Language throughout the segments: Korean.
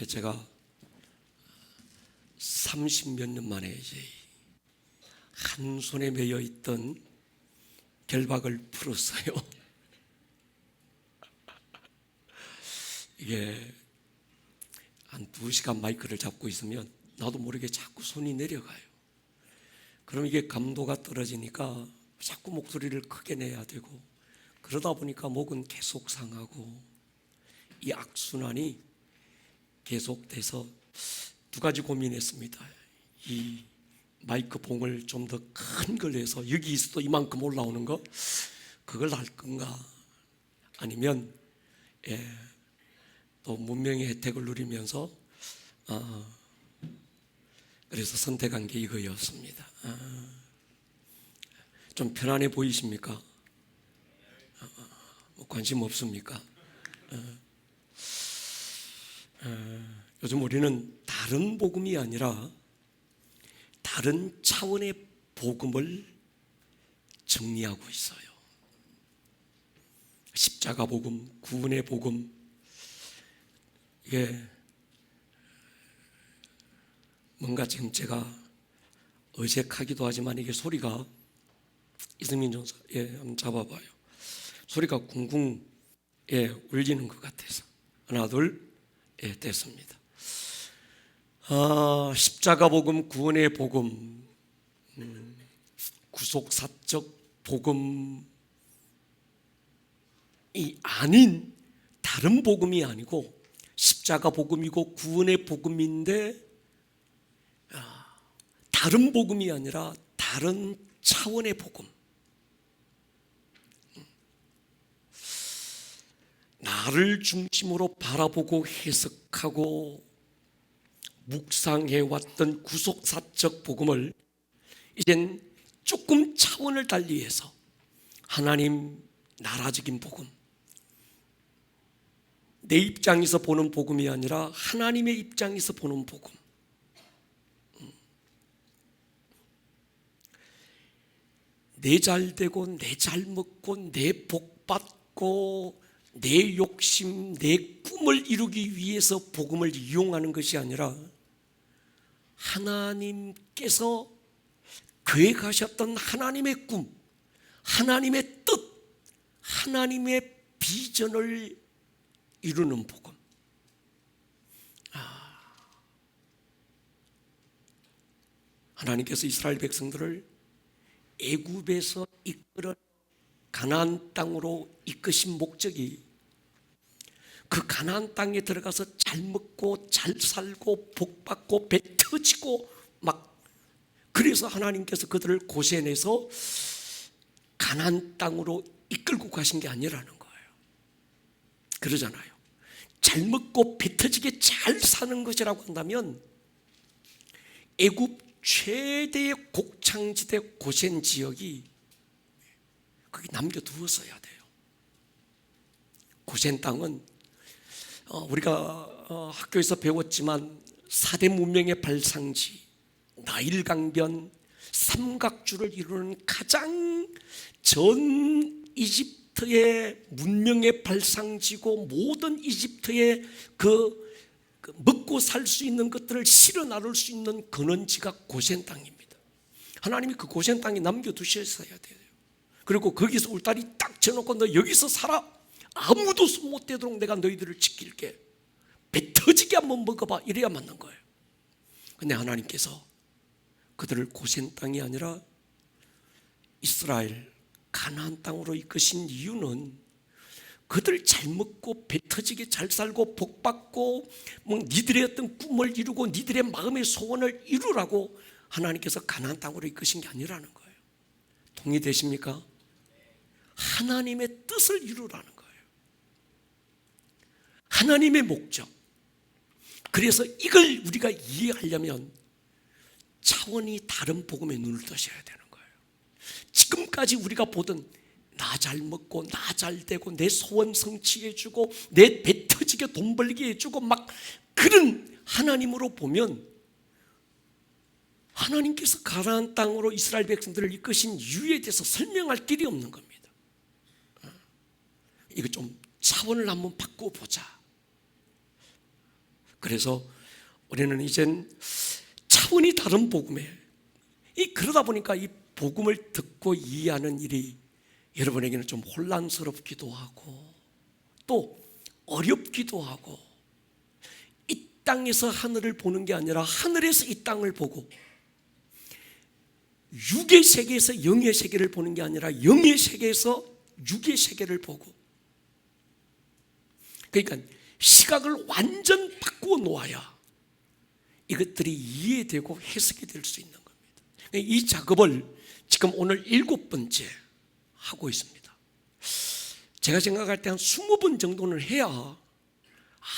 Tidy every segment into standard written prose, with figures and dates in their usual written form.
제가 30몇 년 만에 이제 한 손에 매여 있던 결박을 풀었어요. 이게 한 2시간 마이크를 잡고 있으면 나도 모르게 자꾸 손이 내려가요. 그럼 이게 감도가 떨어지니까 자꾸 목소리를 크게 내야 되고, 그러다 보니까 목은 계속 상하고 이 악순환이 계속돼서 2가지 고민했습니다. 이 마이크 봉을 좀 더 큰 걸 해서 여기 있어도 이만큼 올라오는 거, 그걸 할 건가, 아니면 또 문명의 혜택을 누리면서 그래서 선택한 게 이거였습니다. 좀 편안해 보이십니까? 관심 없습니까? 요즘 우리는 다른 복음이 아니라 다른 차원의 복음을 정리하고 있어요. 십자가 복음, 구원의 복음, 이게 뭔가 지금 제가 어색하기도 하지만 이게 소리가, 이승민 전사, 한번 잡아봐요. 소리가 쿵쿵 울리는 것 같아서 하나 둘 됐습니다. 십자가 복음, 구원의 복음, 구속사적 복음이 아닌 다른 복음이 아니고 십자가 복음이고 구원의 복음인데 다른 복음이 아니라 다른 차원의 복음. 나를 중심으로 바라보고 해석하고 묵상해왔던 구속사적 복음을 이젠 조금 차원을 달리해서 하나님 나라적인 복음, 내 입장에서 보는 복음이 아니라 하나님의 입장에서 보는 복음, 내 잘되고 내 잘먹고 내 복받고 내 욕심, 내 꿈을 이루기 위해서 복음을 이용하는 것이 아니라 하나님께서 계획하셨던 하나님의 꿈, 하나님의 뜻, 하나님의 비전을 이루는 복음. 하나님께서 이스라엘 백성들을 애굽에서 이끌어 가나안 땅으로 이끄신 목적이 그 가나안 땅에 들어가서 잘 먹고 잘 살고 복받고 배 터지고 막, 그래서 하나님께서 그들을 고센에서 가나안 땅으로 이끌고 가신 게 아니라는 거예요. 그러잖아요. 잘 먹고 배 터지게 잘 사는 것이라고 한다면 애굽 최대의 곡창지대 고센 지역이 거기 남겨두었어야 돼요. 고센 땅은 우리가 학교에서 배웠지만 4대 문명의 발상지, 나일강변, 삼각주를 이루는 가장 전 이집트의 문명의 발상지고 모든 이집트의 그 먹고 살 수 있는 것들을 실어 나눌 수 있는 근원지가 고센 땅입니다. 하나님이 그 고센 땅에 남겨두셨어야 돼요. 그리고 거기서 울타리 딱 쳐놓고 너 여기서 살아, 아무도 손 못 대도록 내가 너희들을 지킬게, 배 터지게 한번 먹어봐, 이래야 맞는 거예요. 근데 하나님께서 그들을 고센 땅이 아니라 이스라엘 가나안 땅으로 이끄신 이유는 그들 잘 먹고 배 터지게 잘 살고 복받고 뭐 니들의 어떤 꿈을 이루고 니들의 마음의 소원을 이루라고 하나님께서 가나안 땅으로 이끄신 게 아니라는 거예요. 동의되십니까? 하나님의 뜻을 이루라는 거예요. 하나님의 목적. 그래서 이걸 우리가 이해하려면 차원이 다른 복음에 눈을 뜨셔야 되는 거예요. 지금까지 우리가 보던 나 잘 먹고 나 잘 되고 내 소원 성취해주고 내 배 터지게 돈 벌게 해주고 막 그런 하나님으로 보면 하나님께서 가나안 땅으로 이스라엘 백성들을 이끄신 이유에 대해서 설명할 길이 없는 겁니다. 이거 좀 차원을 한번 바꿔보자. 그래서 우리는 이젠 차원이 다른 복음에 그러다 보니까 이 복음을 듣고 이해하는 일이 여러분에게는 좀 혼란스럽기도 하고 또 어렵기도 하고, 이 땅에서 하늘을 보는 게 아니라 하늘에서 이 땅을 보고, 육의 세계에서 영의 세계를 보는 게 아니라 영의 세계에서 육의 세계를 보고, 그러니까 시각을 완전 바꾸어 놓아야 이것들이 이해되고 해석이 될 수 있는 겁니다. 이 작업을 지금 오늘 7번째 하고 있습니다. 제가 생각할 때 한 20번 정도는 해야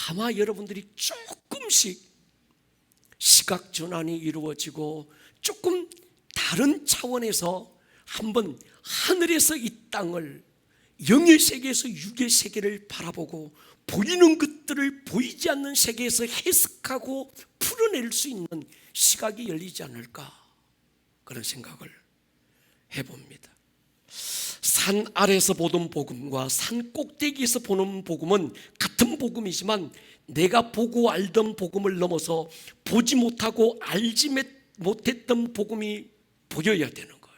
아마 여러분들이 조금씩 시각 전환이 이루어지고 조금 다른 차원에서 한번 하늘에서 이 땅을, 영의 세계에서 육의 세계를 바라보고 보이는 것들을 보이지 않는 세계에서 해석하고 풀어낼 수 있는 시각이 열리지 않을까, 그런 생각을 해봅니다. 산 아래에서 보던 복음과 산 꼭대기에서 보는 복음은 같은 복음이지만 내가 보고 알던 복음을 넘어서 보지 못하고 알지 못했던 복음이 보여야 되는 거예요.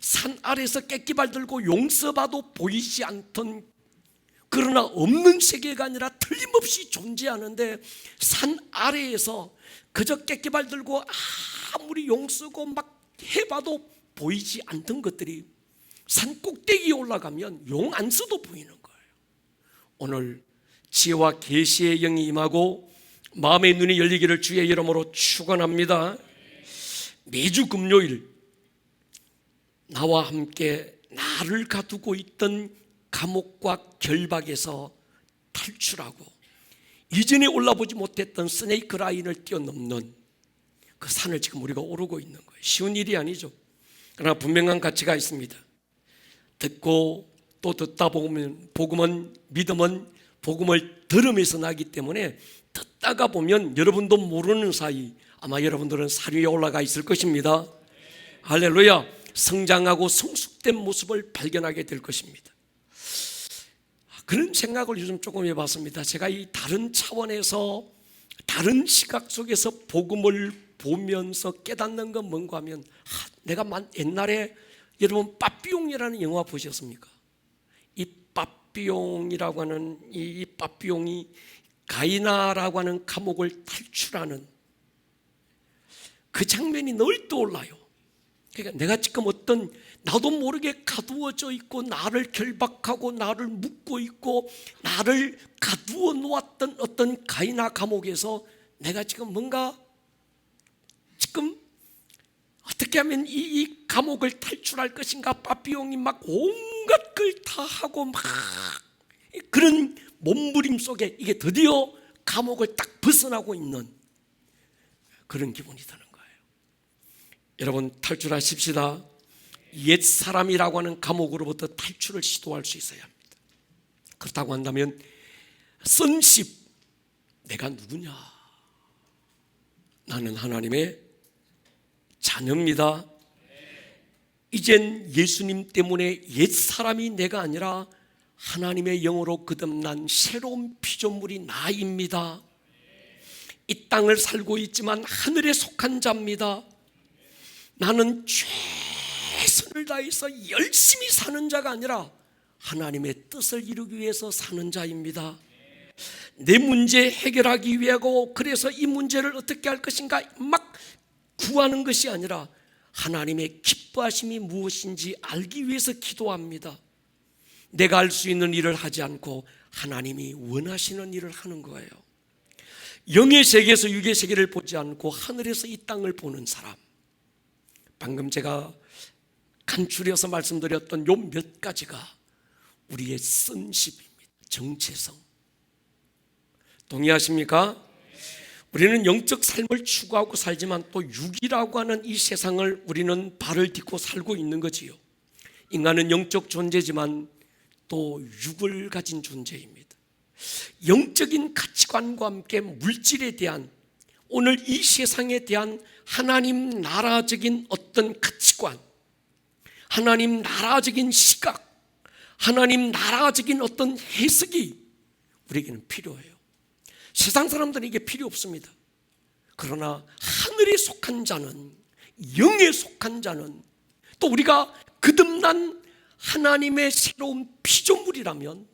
산 아래에서 깨끼발 들고 용서봐도 보이지 않던, 그러나 없는 세계가 아니라 틀림없이 존재하는데, 산 아래에서 그저 깨끼발 들고 아무리 용서고 막 해봐도 보이지 않던 것들이 산 꼭대기에 올라가면 용 안 써도 보이는 거예요. 오늘 지혜와 계시의 영이 임하고 마음의 눈이 열리기를 주의 이름으로 축원합니다. 매주 금요일 나와 함께 나를 가두고 있던 감옥과 결박에서 탈출하고 이전에 올라보지 못했던 스네이크 라인을 뛰어넘는 그 산을 지금 우리가 오르고 있는 거예요. 쉬운 일이 아니죠. 그러나 분명한 가치가 있습니다. 듣고 또 듣다 보면, 복음은, 믿음은 복음을 들으면서 나기 때문에 듣다가 보면 여러분도 모르는 사이 아마 여러분들은 산 위에 올라가 있을 것입니다. 할렐루야. 성장하고 성숙된 모습을 발견하게 될 것입니다. 그런 생각을 요즘 조금 해봤습니다. 제가 이 다른 차원에서 다른 시각 속에서 복음을 보면서 깨닫는 건 뭔가 하면, 내가 옛날에 여러분 빠삐용이라는 영화 보셨습니까? 이 빠삐용이라고 하는 이 빠삐용이 가이나라고 하는 감옥을 탈출하는 그 장면이 늘 떠올라요. 그러니까 내가 지금 어떤 나도 모르게 가두어져 있고 나를 결박하고 나를 묶고 있고 나를 가두어 놓았던 어떤 가이나 감옥에서 내가 지금 뭔가 지금 어떻게 하면 이 감옥을 탈출할 것인가, 빠삐용이 막 온갖 걸 다 하고 막 그런 몸부림 속에 이게 드디어 감옥을 딱 벗어나고 있는 그런 기분이 드는 거예요. 여러분 탈출하십시다. 옛 사람이라고 하는 감옥으로부터 탈출을 시도할 수 있어야 합니다. 그렇다고 한다면 선십, 내가 누구냐? 나는 하나님의 자녀입니다. 이젠 예수님 때문에 옛 사람이 내가 아니라 하나님의 영으로 거듭난 새로운 피조물이 나입니다. 이 땅을 살고 있지만 하늘에 속한 자입니다. 나는 최선을 다해서 열심히 사는 자가 아니라 하나님의 뜻을 이루기 위해서 사는 자입니다. 내 문제 해결하기 위하고 그래서 이 문제를 어떻게 할 것인가 막 구하는 것이 아니라 하나님의 기뻐하심이 무엇인지 알기 위해서 기도합니다. 내가 알 수 있는 일을 하지 않고 하나님이 원하시는 일을 하는 거예요. 영의 세계에서 육의 세계를 보지 않고 하늘에서 이 땅을 보는 사람, 방금 제가 간추려서 말씀드렸던 요 몇 가지가 우리의 선십입니다. 정체성. 동의하십니까? 우리는 영적 삶을 추구하고 살지만 또 육이라고 하는 이 세상을 우리는 발을 딛고 살고 있는 거지요. 인간은 영적 존재지만 또 육을 가진 존재입니다. 영적인 가치관과 함께 물질에 대한, 오늘 이 세상에 대한 하나님 나라적인 어떤 가치관, 하나님 나라적인 시각, 하나님 나라적인 어떤 해석이 우리에게는 필요해요. 세상 사람들은 이게 필요 없습니다. 그러나 하늘에 속한 자는, 영에 속한 자는, 또 우리가 거듭난 하나님의 새로운 피조물이라면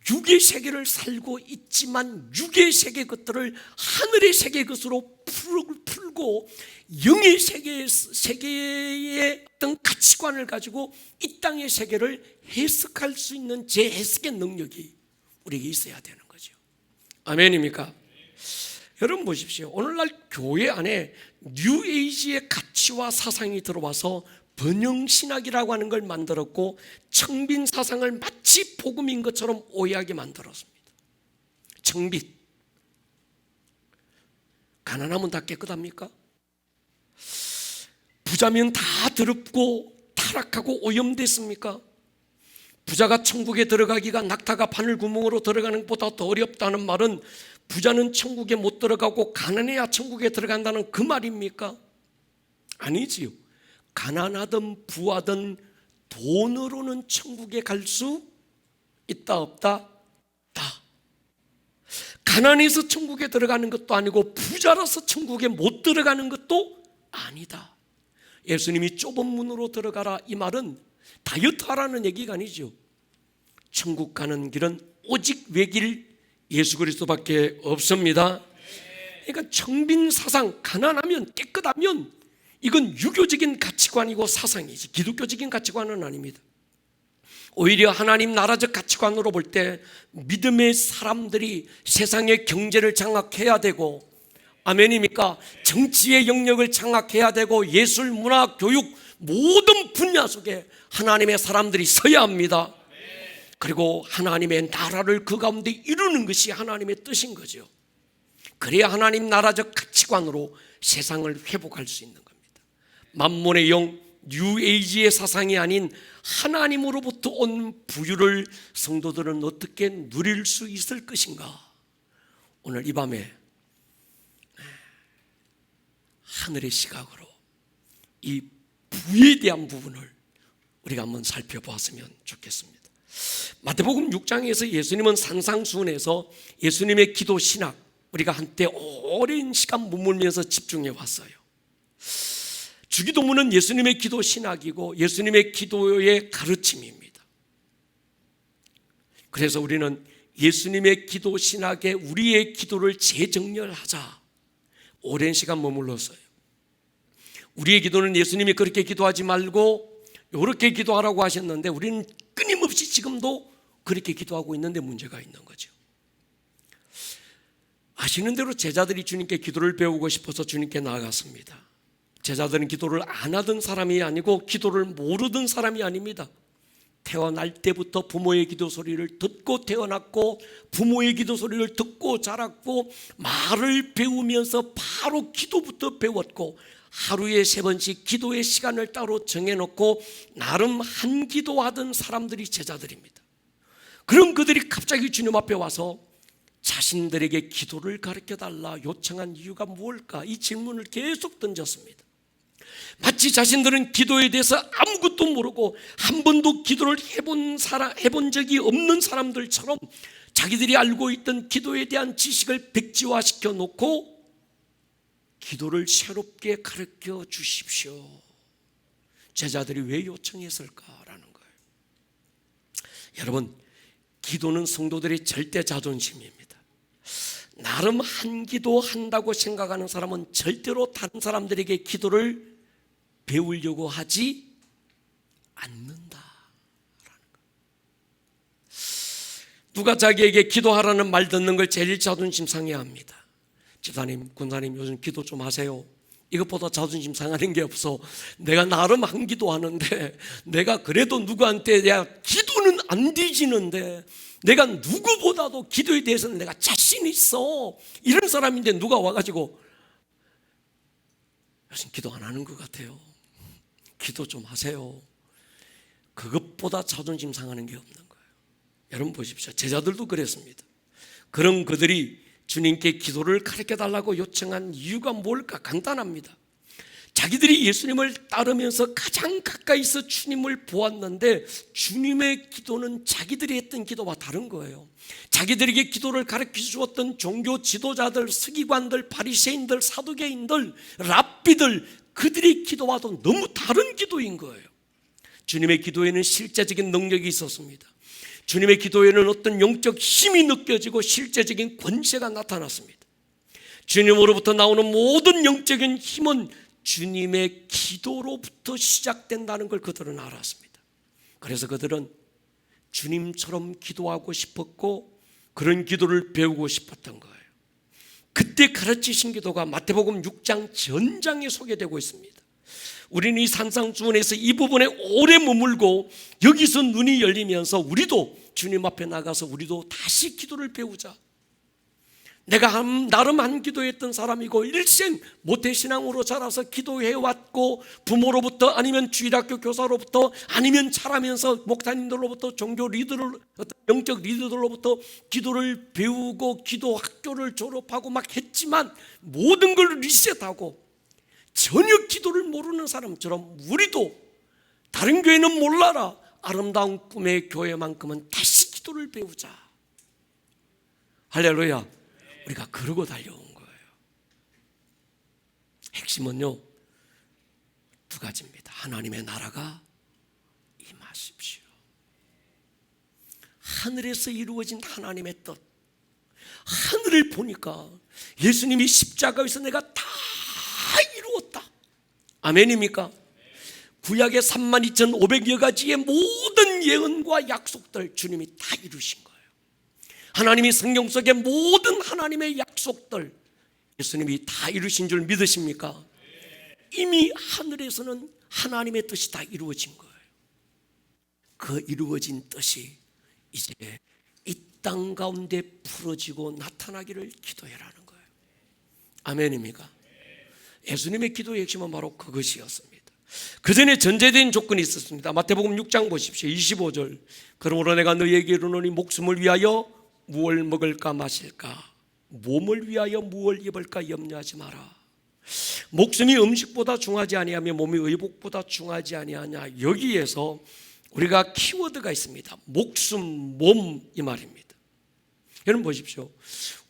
육의 세계를 살고 있지만 육의 세계 것들을 하늘의 세계 것으로 풀고 영의 세계의 어떤 가치관을 가지고 이 땅의 세계를 해석할 수 있는 재해석의 능력이 우리에게 있어야 되는 거죠. 아멘입니까? 여러분 보십시오. 오늘날 교회 안에 뉴에이지의 가치와 사상이 들어와서 번영신학이라고 하는 걸 만들었고 청빈 사상을 마치 복음인 것처럼 오해하게 만들었습니다. 청빈, 가난하면 다 깨끗합니까? 부자면 다 더럽고 타락하고 오염됐습니까? 부자가 천국에 들어가기가 낙타가 바늘 구멍으로 들어가는 것보다 더 어렵다는 말은 부자는 천국에 못 들어가고 가난해야 천국에 들어간다는 그 말입니까? 아니지요. 가난하든 부하든 돈으로는 천국에 갈 수 있다 없다? 다. 가난해서 천국에 들어가는 것도 아니고 부자라서 천국에 못 들어가는 것도 아니다. 예수님이 좁은 문으로 들어가라 이 말은 다이어트 하라는 얘기가 아니죠. 천국 가는 길은 오직 외길 예수 그리스도밖에 없습니다. 그러니까 청빈 사상, 가난하면 깨끗하면 이건 유교적인 가치관이고 사상이지 기독교적인 가치관은 아닙니다. 오히려 하나님 나라적 가치관으로 볼 때 믿음의 사람들이 세상의 경제를 장악해야 되고, 아멘입니까? 정치의 영역을 장악해야 되고 예술, 문화, 교육 모든 분야 속에 하나님의 사람들이 서야 합니다. 그리고 하나님의 나라를 그 가운데 이루는 것이 하나님의 뜻인 거죠. 그래야 하나님 나라적 가치관으로 세상을 회복할 수 있는 겁니다. 만몬의 영, 뉴에이지의 사상이 아닌 하나님으로부터 온 부유를 성도들은 어떻게 누릴 수 있을 것인가? 오늘 이 밤에 하늘의 시각으로 이 부에 대한 부분을 우리가 한번 살펴보았으면 좋겠습니다. 마태복음 6장에서 예수님은 산상수훈에서 예수님의 기도 신학, 우리가 한때 오랜 시간 머물면서 집중해 왔어요. 주기도문은 예수님의 기도 신학이고 예수님의 기도의 가르침입니다. 그래서 우리는 예수님의 기도 신학에 우리의 기도를 재정렬하자 오랜 시간 머물렀어요. 우리의 기도는 예수님이 그렇게 기도하지 말고 이렇게 기도하라고 하셨는데 우리는 끊임없이 지금도 그렇게 기도하고 있는데 문제가 있는 거죠. 아시는 대로 제자들이 주님께 기도를 배우고 싶어서 주님께 나아갔습니다. 제자들은 기도를 안 하던 사람이 아니고 기도를 모르던 사람이 아닙니다. 태어날 때부터 부모의 기도 소리를 듣고 태어났고 부모의 기도 소리를 듣고 자랐고 말을 배우면서 바로 기도부터 배웠고 하루에 3번씩 기도의 시간을 따로 정해놓고 나름 한 기도하던 사람들이 제자들입니다. 그럼 그들이 갑자기 주님 앞에 와서 자신들에게 기도를 가르쳐달라 요청한 이유가 무엇일까? 이 질문을 계속 던졌습니다. 마치 자신들은 기도에 대해서 아무것도 모르고 한 번도 기도를 해본 적이 없는 사람들처럼 자기들이 알고 있던 기도에 대한 지식을 백지화시켜 놓고 기도를 새롭게 가르쳐 주십시오. 제자들이 왜 요청했을까라는 거예요. 여러분, 기도는 성도들의 절대 자존심입니다. 나름 한 기도 한다고 생각하는 사람은 절대로 다른 사람들에게 기도를 배우려고 하지 않는다라는 거예요. 누가 자기에게 기도하라는 말 듣는 걸 제일 자존심 상해합니다. 집사님, 군사님 요즘 기도 좀 하세요. 이것보다 자존심 상하는 게 없어. 내가 나름 한 기도하는데 내가 그래도 누구한테 내가 기도는 안 뒤지는데 내가 누구보다도 기도에 대해서는 내가 자신 있어. 이런 사람인데 누가 와가지고 요즘 기도 안 하는 것 같아요. 기도 좀 하세요. 그것보다 자존심 상하는 게 없는 거예요. 여러분 보십시오. 제자들도 그랬습니다. 그럼 그들이 주님께 기도를 가르쳐달라고 요청한 이유가 뭘까? 간단합니다. 자기들이 예수님을 따르면서 가장 가까이서 주님을 보았는데 주님의 기도는 자기들이 했던 기도와 다른 거예요. 자기들에게 기도를 가르쳐 주었던 종교 지도자들, 서기관들, 바리새인들, 사두개인들, 랍비들, 그들의 기도와도 너무 다른 기도인 거예요. 주님의 기도에는 실제적인 능력이 있었습니다. 주님의 기도에는 어떤 영적 힘이 느껴지고 실제적인 권세가 나타났습니다. 주님으로부터 나오는 모든 영적인 힘은 주님의 기도로부터 시작된다는 걸 그들은 알았습니다. 그래서 그들은 주님처럼 기도하고 싶었고 그런 기도를 배우고 싶었던 거예요. 그때 가르치신 기도가 마태복음 6장 전장에 소개되고 있습니다. 우리는 이 산상수훈에서 이 부분에 오래 머물고 여기서 눈이 열리면서 우리도 주님 앞에 나가서 우리도 다시 기도를 배우자. 내가 나름 한 기도했던 사람이고 일생 모태신앙으로 자라서 기도해왔고 부모로부터 아니면 주일학교 교사로부터 아니면 자라면서 목사님들로부터 종교 리더를 어떤 영적 리더들로부터 기도를 배우고 기도 학교를 졸업하고 막 했지만 모든 걸 리셋하고 전혀 기도를 모르는 사람처럼 우리도 다른 교회는 몰라라 아름다운 꿈의 교회만큼은 다시 기도를 배우자. 할렐루야. 우리가 그러고 달려온 거예요. 핵심은요 두 가지입니다. 하나님의 나라가 임하십시오. 하늘에서 이루어진 하나님의 뜻. 하늘을 보니까 예수님이 십자가에서 내가 다 이루었다. 아멘입니까? 구약의 32,500여 가지의 모든 예언과 약속들 주님이 다 이루신 거예요. 하나님이 성경 속의 모든 하나님의 약속들 예수님이 다 이루신 줄 믿으십니까? 이미 하늘에서는 하나님의 뜻이 다 이루어진 거예요. 그 이루어진 뜻이 이제 이 땅 가운데 풀어지고 나타나기를 기도해라는 거예요. 아멘입니까? 예수님의 기도의 핵심은 바로 그것이었습니다. 그 전에 전제된 조건이 있었습니다. 마태복음 6장 보십시오. 25절. 그러므로 내가 너희에게 이르노니 목숨을 위하여 무엇을 먹을까 마실까 몸을 위하여 무엇을 입을까 염려하지 마라. 목숨이 음식보다 중하지 아니하며 몸이 의복보다 중하지 아니하냐. 여기에서 우리가 키워드가 있습니다. 목숨, 몸 이 말입니다. 여러분 보십시오.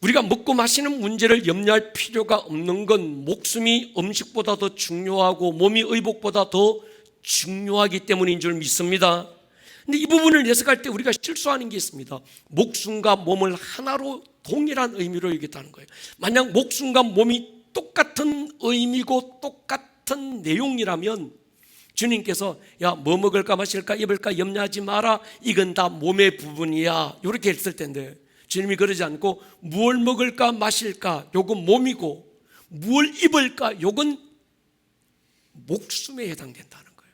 우리가 먹고 마시는 문제를 염려할 필요가 없는 건 목숨이 음식보다 더 중요하고 몸이 의복보다 더 중요하기 때문인 줄 믿습니다. 근데 이 부분을 해석할 때 우리가 실수하는 게 있습니다. 목숨과 몸을 하나로 동일한 의미로 여겼다는 거예요. 만약 목숨과 몸이 똑같은 의미고 똑같은 내용이라면 주님께서 야, 뭐 먹을까 마실까 입을까 염려하지 마라. 이건 다 몸의 부분이야. 이렇게 했을 텐데 주님이 그러지 않고 무엇을 먹을까 마실까 요건 몸이고 무엇을 입을까 요건 목숨에 해당된다는 거예요.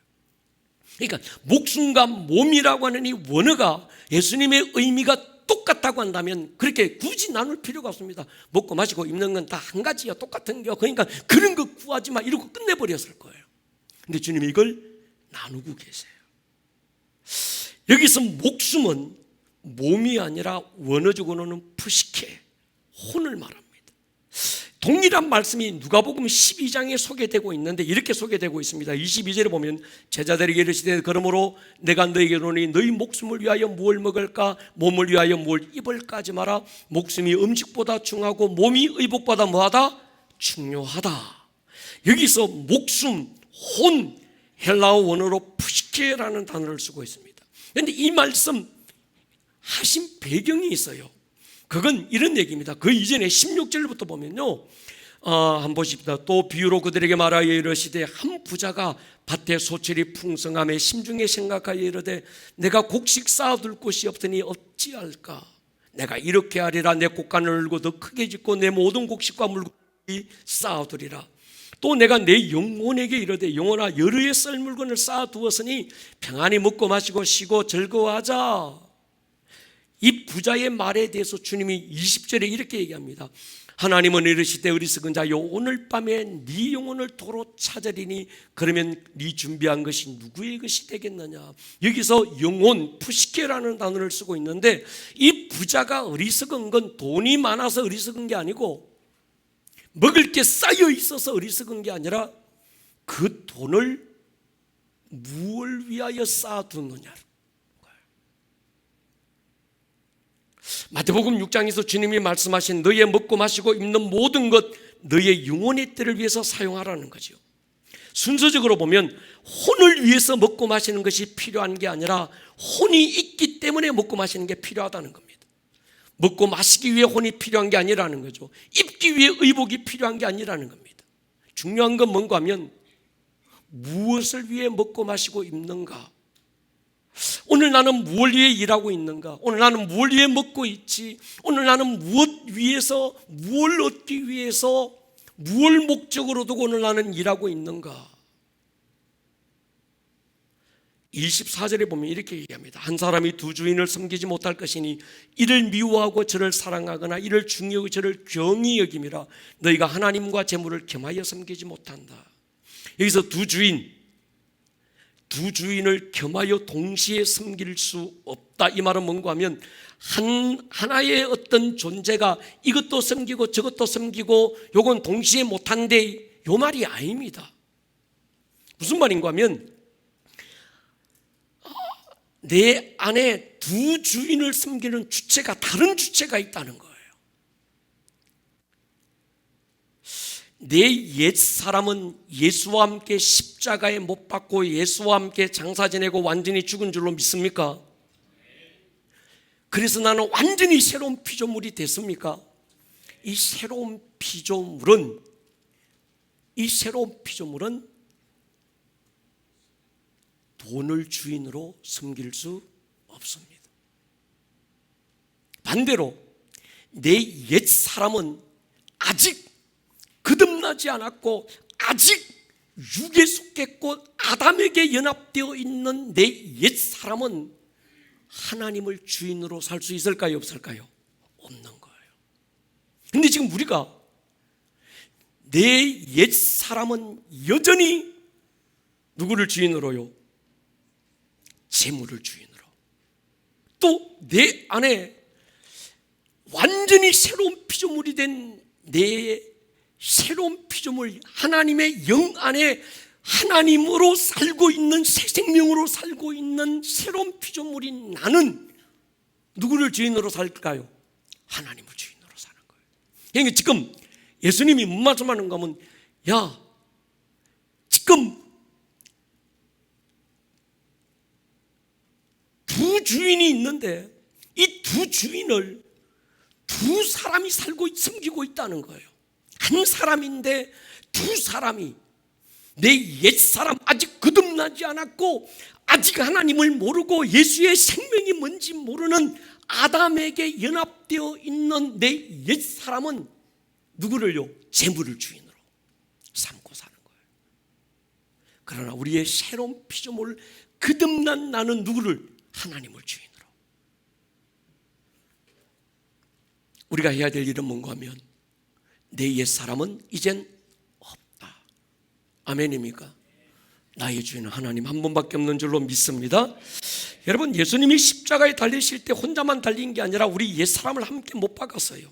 그러니까 목숨과 몸이라고 하는 이 원어가 예수님의 의미가 똑같다고 한다면 그렇게 굳이 나눌 필요가 없습니다. 먹고 마시고 입는 건 다 한 가지야. 똑같은 거. 그러니까 그런 거 구하지 마 이러고 끝내버렸을 거예요. 근데 주님이 이걸 나누고 계세요. 여기서 목숨은 몸이 아니라 원어적으로는 푸시케, 혼을 말합니다. 동일한 말씀이 누가복음 12장에 소개되고 있는데 이렇게 소개되고 있습니다. 22절에 보면 제자들에게 이르시되 그러므로 내가 너희에게 이르노니 너희 목숨을 위하여 무엇을 먹을까 몸을 위하여 뭘 입을까 하지 마라. 목숨이 음식보다 중하고 몸이 의복보다 뭐하다? 중요하다. 여기서 목숨, 혼, 헬라어 원어로 푸시케라는 단어를 쓰고 있습니다. 그런데 이 말씀 하신 배경이 있어요. 그건 이런 얘기입니다. 그 이전에 16절부터 보면요, 한번 보십시다. 또 비유로 그들에게 말하여 이르시되 한 부자가 밭에 소출이 풍성함에 심중에 생각하여 이르되 내가 곡식 쌓아둘 곳이 없으니 어찌할까. 내가 이렇게 하리라. 내 곡간을 울고 더 크게 짓고 내 모든 곡식과 물건이 쌓아두리라. 또 내가 내 영혼에게 이르되 영혼아 여러 해 쓸 물건을 쌓아두었으니 평안히 먹고 마시고 쉬고 즐거워하자. 이 부자의 말에 대해서 주님이 20절에 이렇게 얘기합니다. 하나님은 이르시되 어리석은 자여 오늘 밤에 네 영혼을 도로 찾으리니 그러면 네 준비한 것이 누구의 것이 되겠느냐. 여기서 영혼, 푸시케라는 단어를 쓰고 있는데 이 부자가 어리석은 건 돈이 많아서 어리석은 게 아니고 먹을 게 쌓여 있어서 어리석은 게 아니라 그 돈을 무엇을 위하여 쌓아두느냐. 마태복음 6장에서 주님이 말씀하신 너의 먹고 마시고 입는 모든 것 너의 영혼의 때를 위해서 사용하라는 거죠. 순서적으로 보면 혼을 위해서 먹고 마시는 것이 필요한 게 아니라 혼이 있기 때문에 먹고 마시는 게 필요하다는 겁니다. 먹고 마시기 위해 혼이 필요한 게 아니라는 거죠. 입기 위해 의복이 필요한 게 아니라는 겁니다. 중요한 건 뭔가 하면 무엇을 위해 먹고 마시고 입는가? 오늘 나는 무엇을 위해 일하고 있는가? 오늘 나는 무엇을 위해 먹고 있지? 오늘 나는 무엇 위해서, 무엇을 얻기 위해서, 무엇을 목적으로 두고 오늘 나는 일하고 있는가? 24절에 보면 이렇게 얘기합니다. 한 사람이 두 주인을 섬기지 못할 것이니 이를 미워하고 저를 사랑하거나 이를 중요하고 저를 경히 여김이라. 너희가 하나님과 재물을 겸하여 섬기지 못한다. 여기서 두 주인을 겸하여 동시에 섬길 수 없다. 이 말은 뭔가 하면 하나의 어떤 존재가 이것도 섬기고 저것도 섬기고 요건 동시에 못한대, 요 말이 아닙니다. 무슨 말인가 하면 내 안에 두 주인을 섬기는 주체가, 다른 주체가 있다는 거예요. 내 옛사람은 예수와 함께 십자가에 못 박고 예수와 함께 장사 지내고 완전히 죽은 줄로 믿습니까? 그래서 나는 완전히 새로운 피조물이 됐습니까? 이 새로운 피조물은 돈을 주인으로 섬길 수 없습니다. 반대로 내 옛사람은 아직 거듭나지 않았고 아직 육에 속했고 아담에게 연합되어 있는 내 옛사람은 하나님을 주인으로 살 수 있을까요? 없을까요? 없는 거예요. 근데 지금 우리가 내 옛사람은 여전히 누구를 주인으로요? 재물을 주인으로. 또 내 안에 완전히 새로운 피조물이 된 내 새로운 피조물, 하나님의 영 안에 하나님으로 살고 있는, 새 생명으로 살고 있는 새로운 피조물인 나는 누구를 주인으로 살까요? 하나님을 주인으로 사는 거예요. 그러니까 지금 예수님이 무슨 말씀하는가 하면, 야, 지금 두 주인이 있는데 이 두 주인을 두 사람이 살고 섬기고 있다는 거예요. 한 사람인데 두 사람이, 내 옛사람 아직 거듭나지 않았고 아직 하나님을 모르고 예수의 생명이 뭔지 모르는 아담에게 연합되어 있는 내 옛사람은 누구를요? 재물을 주인으로 삼고 사는 거예요. 그러나 우리의 새로운 피조물 거듭난 나는 누구를? 하나님을 주인으로. 우리가 해야 될 일은 뭔가 하면 내 옛사람은 이젠 없다. 아멘입니까? 나의 주인은 하나님 한 분밖에 없는 줄로 믿습니다. 여러분, 예수님이 십자가에 달리실 때 혼자만 달린 게 아니라 우리 옛사람을 함께 못 박았어요.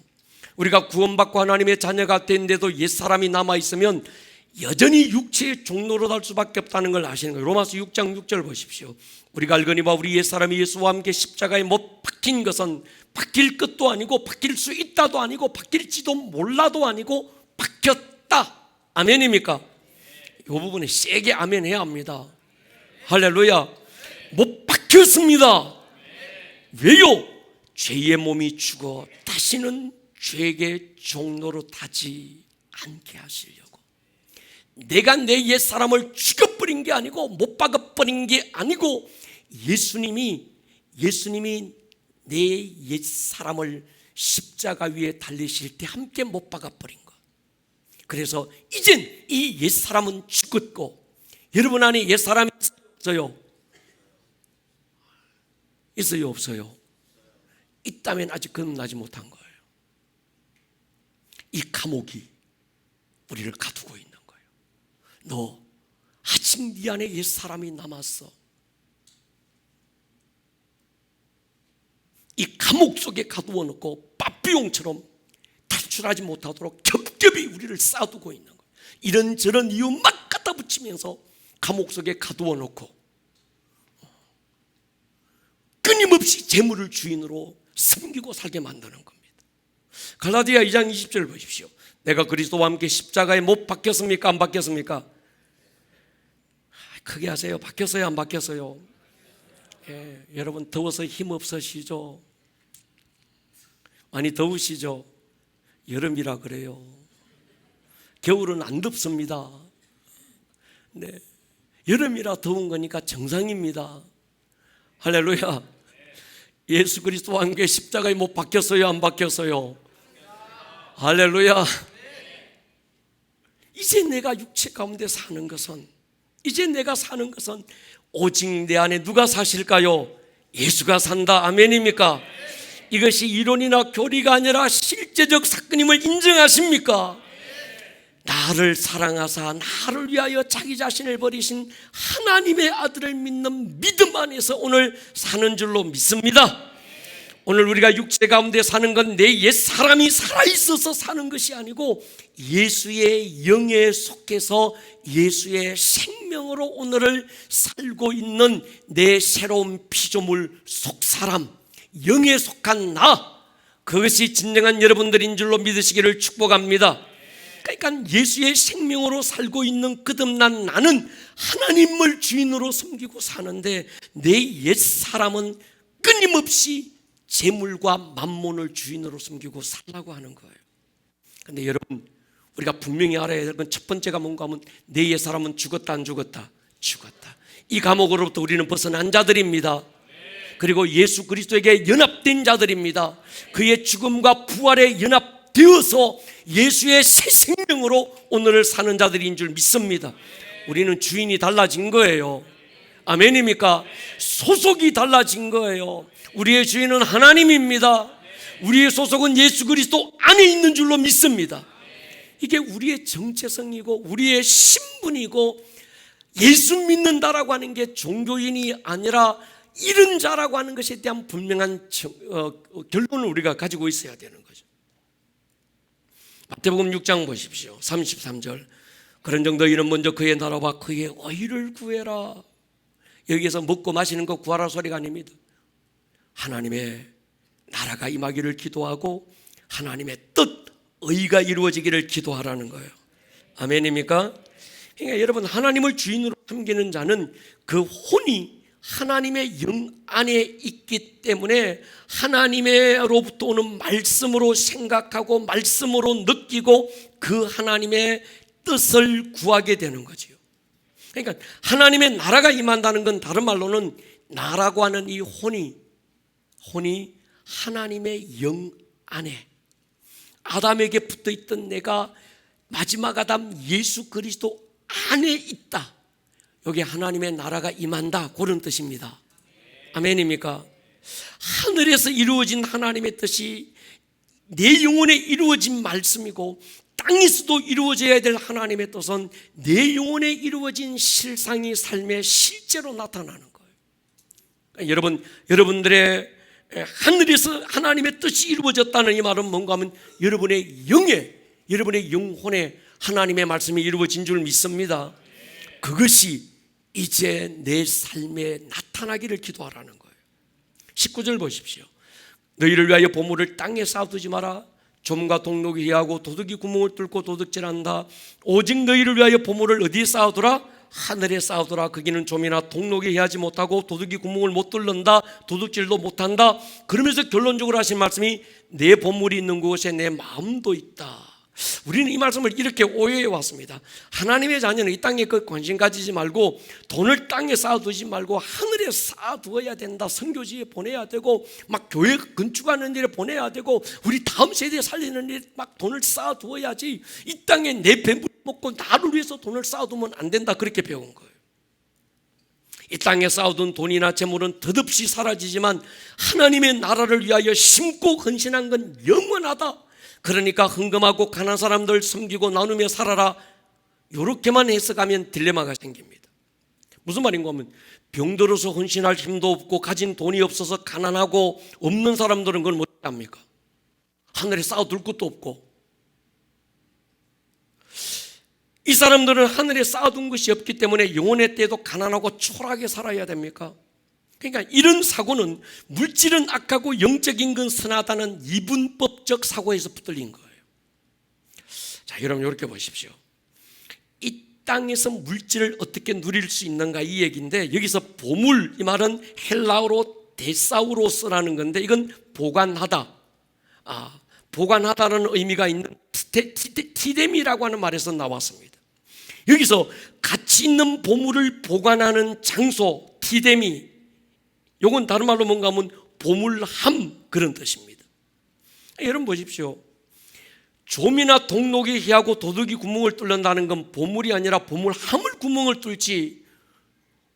우리가 구원받고 하나님의 자녀가 된데도 옛사람이 남아있으면 여전히 육체의 종로로 달 수밖에 없다는 걸 아시는 거예요. 로마서 6장 6절 보십시오. 우리가 알거니와 우리 옛사람이 예수와 함께 십자가에 못 박힌 것은 바뀔 것도 아니고 바뀔 수 있다도 아니고 바뀔지도 몰라도 아니고 바뀌었다. 아멘입니까? 이 부분에 세게 아멘 해야 합니다. 할렐루야. 못 바뀌었습니다. 왜요? 죄의 몸이 죽어 다시는 죄의 종로로 타지 않게 하시려고. 내가 내 옛사람을 죽여버린 게 아니고 못 박아버린 게 아니고 예수님이 내 옛사람을 십자가 위에 달리실 때 함께 못 박아버린 것. 그래서 이젠 이 옛사람은 죽었고 여러분 안에 옛사람이 있어요? 있어요? 없어요? 있다면 아직 거듭나지 못한 거예요. 이 감옥이 우리를 가두고 있는 거예요. 너 아직 네 안에 옛사람이 남았어. 이 감옥 속에 가두어 놓고 빠삐용처럼 탈출하지 못하도록 겹겹이 우리를 쌓아두고 있는 거예요. 이런저런 이유 막 갖다 붙이면서 감옥 속에 가두어 놓고 끊임없이 재물을 주인으로 섬기고 살게 만드는 겁니다. 갈라디아 2장 20절 보십시오. 내가 그리스도와 함께 십자가에 못 박혔습니까? 안 박혔습니까? 크게 하세요. 박혔어요? 안 박혔어요? 예, 여러분 더워서 힘없으시죠? 많이 더우시죠? 여름이라 그래요. 겨울은 안 덥습니다. 네, 여름이라 더운 거니까 정상입니다. 할렐루야. 예수 그리스도와 함께 십자가에 못 박혔어요? 안 박혔어요? 할렐루야. 이제 내가 육체 가운데 사는 것은, 이제 내가 사는 것은 오직 내 안에 누가 사실까요? 예수가 산다. 아멘입니까? 이것이 이론이나 교리가 아니라 실제적 사건임을 인정하십니까? 나를 사랑하사 나를 위하여 자기 자신을 버리신 하나님의 아들을 믿는 믿음 안에서 오늘 사는 줄로 믿습니다. 오늘 우리가 육체 가운데 사는 건 내 옛사람이 살아있어서 사는 것이 아니고 예수의 영에 속해서 예수의 생명으로 오늘을 살고 있는 내 새로운 피조물 속사람, 영에 속한 나, 그것이 진정한 여러분들인 줄로 믿으시기를 축복합니다. 그러니까 예수의 생명으로 살고 있는 거듭난 나는 하나님을 주인으로 섬기고 사는데 내 옛사람은 끊임없이 재물과 만몬을 주인으로 섬기고 살라고 하는 거예요. 그런데 여러분, 우리가 분명히 알아야 될 건 첫 번째가 뭔가 하면 내 옛사람은 죽었다 안 죽었다? 죽었다. 이 감옥으로부터 우리는 벗어난 자들입니다. 그리고 예수 그리스도에게 연합된 자들입니다. 그의 죽음과 부활에 연합되어서 예수의 새 생명으로 오늘을 사는 자들인 줄 믿습니다. 우리는 주인이 달라진 거예요. 아멘입니까? 소속이 달라진 거예요. 우리의 주인은 하나님입니다. 우리의 소속은 예수 그리스도 안에 있는 줄로 믿습니다. 이게 우리의 정체성이고 우리의 신분이고, 예수 믿는다라고 하는 게 종교인이 아니라 이런 자라고 하는 것에 대한 분명한 결론을 우리가 가지고 있어야 되는 거죠. 마태복음 6장 보십시오. 33절. 그런즉 너희는 먼저 그의 나라와 그의 의를 구해라. 여기에서 먹고 마시는 거 구하라 소리가 아닙니다. 하나님의 나라가 임하기를 기도하고 하나님의 뜻, 의가 이루어지기를 기도하라는 거예요. 아멘입니까? 그러니까 여러분, 하나님을 주인으로 섬기는 자는 그 혼이 하나님의 영 안에 있기 때문에 하나님으로부터 오는 말씀으로 생각하고 말씀으로 느끼고 그 하나님의 뜻을 구하게 되는 거지요. 그러니까 하나님의 나라가 임한다는 건 다른 말로는 나라고 하는 이 혼이 하나님의 영 안에, 아담에게 붙어있던 내가 마지막 아담 예수 그리스도 안에 있다. 여기 하나님의 나라가 임한다, 그런 뜻입니다. 아멘입니까? 하늘에서 이루어진 하나님의 뜻이 내 영혼에 이루어진 말씀이고, 땅에서도 이루어져야 될 하나님의 뜻은 내 영혼에 이루어진 실상이 삶에 실제로 나타나는 거예요. 여러분들의 하늘에서 하나님의 뜻이 이루어졌다는 이 말은 뭔가 하면 여러분의 영에, 여러분의 영혼에 하나님의 말씀이 이루어진 줄 믿습니다. 그것이 이제 내 삶에 나타나기를 기도하라는 거예요. 19절 보십시오. 너희를 위하여 보물을 땅에 쌓아두지 마라. 좀과 동록이 해하고 도둑이 구멍을 뚫고 도둑질한다. 오직 너희를 위하여 보물을 어디에 쌓아두라? 하늘에 쌓아두라. 거기는 좀이나 동록이 해하지 못하고 도둑이 구멍을 못 뚫는다. 도둑질도 못한다. 그러면서 결론적으로 하신 말씀이 내 보물이 있는 곳에 내 마음도 있다. 우리는 이 말씀을 이렇게 오해해 왔습니다. 하나님의 자녀는 이 땅에 관심 가지지 말고, 돈을 땅에 쌓아두지 말고 하늘에 쌓아두어야 된다. 선교지에 보내야 되고, 막 교회 건축하는 일에 보내야 되고, 우리 다음 세대에 살리는 일에 막 돈을 쌓아두어야지, 이 땅에 내 배불리 먹고 나를 위해서 돈을 쌓아두면 안 된다, 그렇게 배운 거예요. 이 땅에 쌓아둔 돈이나 재물은 덧없이 사라지지만 하나님의 나라를 위하여 심고 헌신한 건 영원하다. 그러니까 헌금하고 가난한 사람들 섬기고 나누며 살아라. 이렇게만 해석하면 딜레마가 생깁니다. 무슨 말인가 하면, 병들어서 헌신할 힘도 없고 가진 돈이 없어서 가난하고 없는 사람들은 그걸 못 합니까? 하늘에 쌓아둘 것도 없고. 이 사람들은 하늘에 쌓아둔 것이 없기 때문에 영혼의 때에도 가난하고 초라하게 살아야 됩니까? 그러니까 이런 사고는 물질은 악하고 영적인 건 선하다는 이분법적 사고에서 붙들린 거예요. 자, 여러분 이렇게 보십시오. 이 땅에서 물질을 어떻게 누릴 수 있는가 이 얘기인데, 여기서 보물, 이 말은 헬라어로 데사우로스라는 건데 이건 보관하다, 보관하다는 의미가 있는 티뎀이라고 하는 말에서 나왔습니다. 여기서 가치 있는 보물을 보관하는 장소, 티뎀이, 요건 다른 말로 뭔가 하면 보물함, 그런 뜻입니다. 여러분 보십시오. 좀이나 동록이 희하고 도둑이 구멍을 뚫는다는 건 보물이 아니라 보물함을 구멍을 뚫지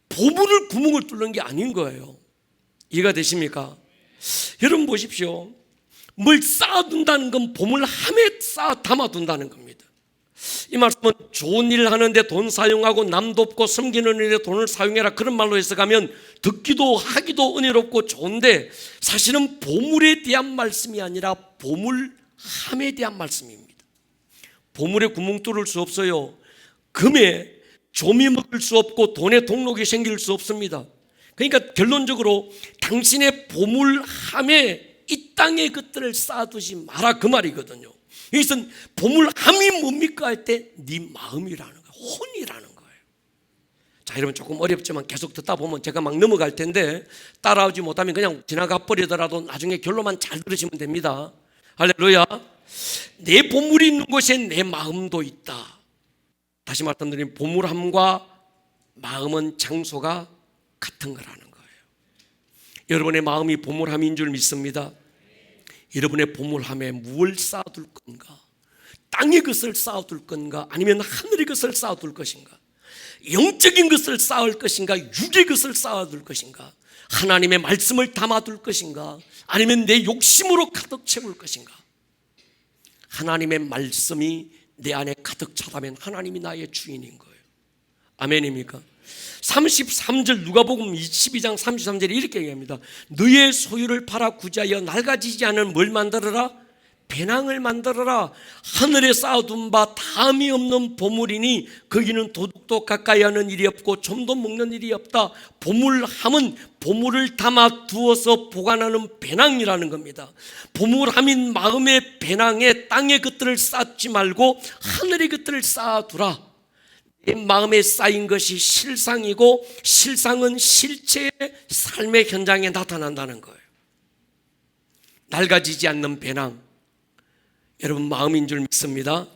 보물을 구멍을 뚫는 게 아닌 거예요. 이해가 되십니까? 여러분 보십시오. 뭘 쌓아둔다는 건 보물함에 담아둔다는 겁니다. 이 말씀은 좋은 일 하는데 돈 사용하고 남 돕고 섬기는 일에 돈을 사용해라, 그런 말로 해석하면 듣기도 하기도 은혜롭고 좋은데, 사실은 보물에 대한 말씀이 아니라 보물함에 대한 말씀입니다. 보물에 구멍 뚫을 수 없어요. 금에 조미 먹을 수 없고 돈에 동록이 생길 수 없습니다. 그러니까 결론적으로 당신의 보물함에 이 땅의 것들을 쌓아두지 마라, 그 말이거든요. 여기서는 보물함이 뭡니까 할 때 네 마음이라는 거예요. 혼이라는 거예요. 자, 여러분 조금 어렵지만 계속 듣다 보면 제가 막 넘어갈 텐데 따라오지 못하면 그냥 지나가 버리더라도 나중에 결론만 잘 들으시면 됩니다. 할렐루야. 내 보물이 있는 곳에 내 마음도 있다. 다시 말씀드리면 보물함과 마음은 장소가 같은 거라는 거예요. 여러분의 마음이 보물함인 줄 믿습니다. 여러분의 보물함에 무엇을 쌓아둘 건가? 땅의 것을 쌓아둘 건가? 아니면 하늘의 것을 쌓아둘 것인가? 영적인 것을 쌓을 것인가? 육의 것을 쌓아둘 것인가? 하나님의 말씀을 담아둘 것인가? 아니면 내 욕심으로 가득 채울 것인가? 하나님의 말씀이 내 안에 가득 차다면 하나님이 나의 주인인 거예요. 아멘입니까? 33절 누가복음 22장 33절에 이렇게 얘기합니다. 너의 소유를 팔아 구제하여 낡아지지 않은 뭘 만들어라? 배낭을 만들어라. 하늘에 쌓아둔 바 담이 없는 보물이니 거기는 도둑도 가까이 하는 일이 없고 좀도 먹는 일이 없다. 보물함은 보물을 담아 두어서 보관하는 배낭이라는 겁니다. 보물함인 마음의 배낭에 땅의 것들을 쌓지 말고 하늘의 것들을 쌓아두라. 내 마음에 쌓인 것이 실상이고 실상은 실제의 삶의 현장에 나타난다는 거예요. 낡아지지 않는 배낭, 여러분 마음인 줄 믿습니다.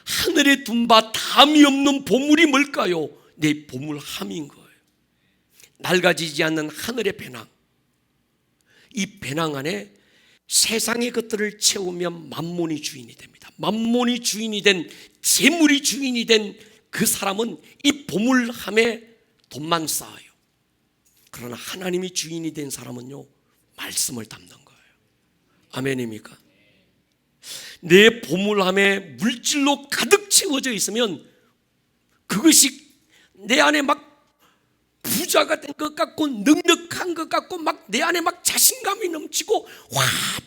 하늘에 둔 바 담이 없는 보물이 뭘까요? 내 보물함인 거예요. 낡아지지 않는 하늘의 배낭, 이 배낭 안에 세상의 것들을 채우면 만몬이 주인이 됩니다. 만몬이 주인이 된, 재물이 주인이 된 그 사람은 이 보물함에 돈만 쌓아요. 그러나 하나님이 주인이 된 사람은요, 말씀을 담는 거예요. 아멘입니까? 내 보물함에 물질로 가득 채워져 있으면 그것이 내 안에 막 부자가 된 것 같고 능력한 것 같고 막 내 안에 막 자신감이 넘치고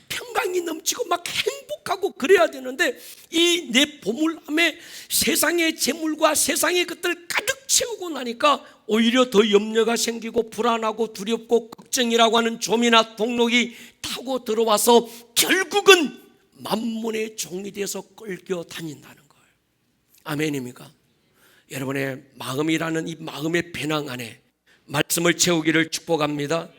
평강이 넘치고 막 행복하고 그래야 되는데, 이 내 보물함에 세상의 재물과 세상의 것들 가득 채우고 나니까 오히려 더 염려가 생기고 불안하고 두렵고 걱정이라고 하는 좀이나 동록이 타고 들어와서 결국은 만몬의 종이 돼서 끌겨 다닌다는 거예요. 아멘입니까? 여러분의 마음이라는 이 마음의 배낭 안에 말씀을 채우기를 축복합니다.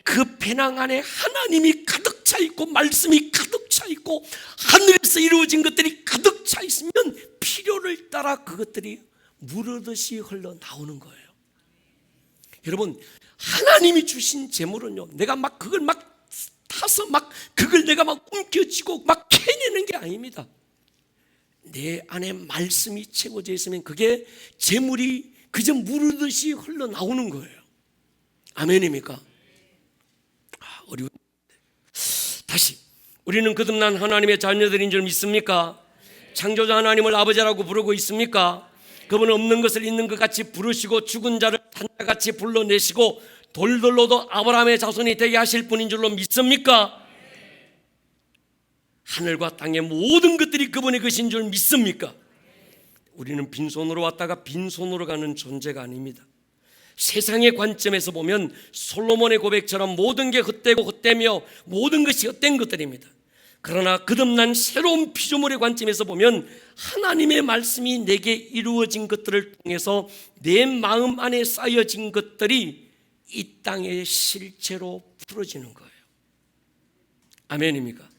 그 배낭 안에 하나님이 가득 차 있고 말씀이 가득 차 있고 하늘에서 이루어진 것들이 가득 차 있으면 필요를 따라 그것들이 무르듯이 흘러나오는 거예요. 여러분, 하나님이 주신 재물은요, 내가 막 그걸 막 타서 막 그걸 내가 막 움켜쥐고 막 캐내는 게 아닙니다. 내 안에 말씀이 채워져 있으면 그게 재물이 그저 무르듯이 흘러나오는 거예요. 아멘입니까? 다시, 우리는 거듭난 하나님의 자녀들인 줄 믿습니까? 창조자 하나님을 아버지라고 부르고 있습니까? 그분은 없는 것을 있는 것 같이 부르시고 죽은 자를 산자같이 불러내시고 돌들로도 아브라함의 자손이 되게 하실 분인 줄로 믿습니까? 하늘과 땅의 모든 것들이 그분의 것인 줄 믿습니까? 우리는 빈손으로 왔다가 빈손으로 가는 존재가 아닙니다. 세상의 관점에서 보면 솔로몬의 고백처럼 모든 게 헛되고 헛되며 모든 것이 헛된 것들입니다. 그러나 거듭난 새로운 피조물의 관점에서 보면 하나님의 말씀이 내게 이루어진 것들을 통해서 내 마음 안에 쌓여진 것들이 이 땅의 실체로 풀어지는 거예요. 아멘입니까?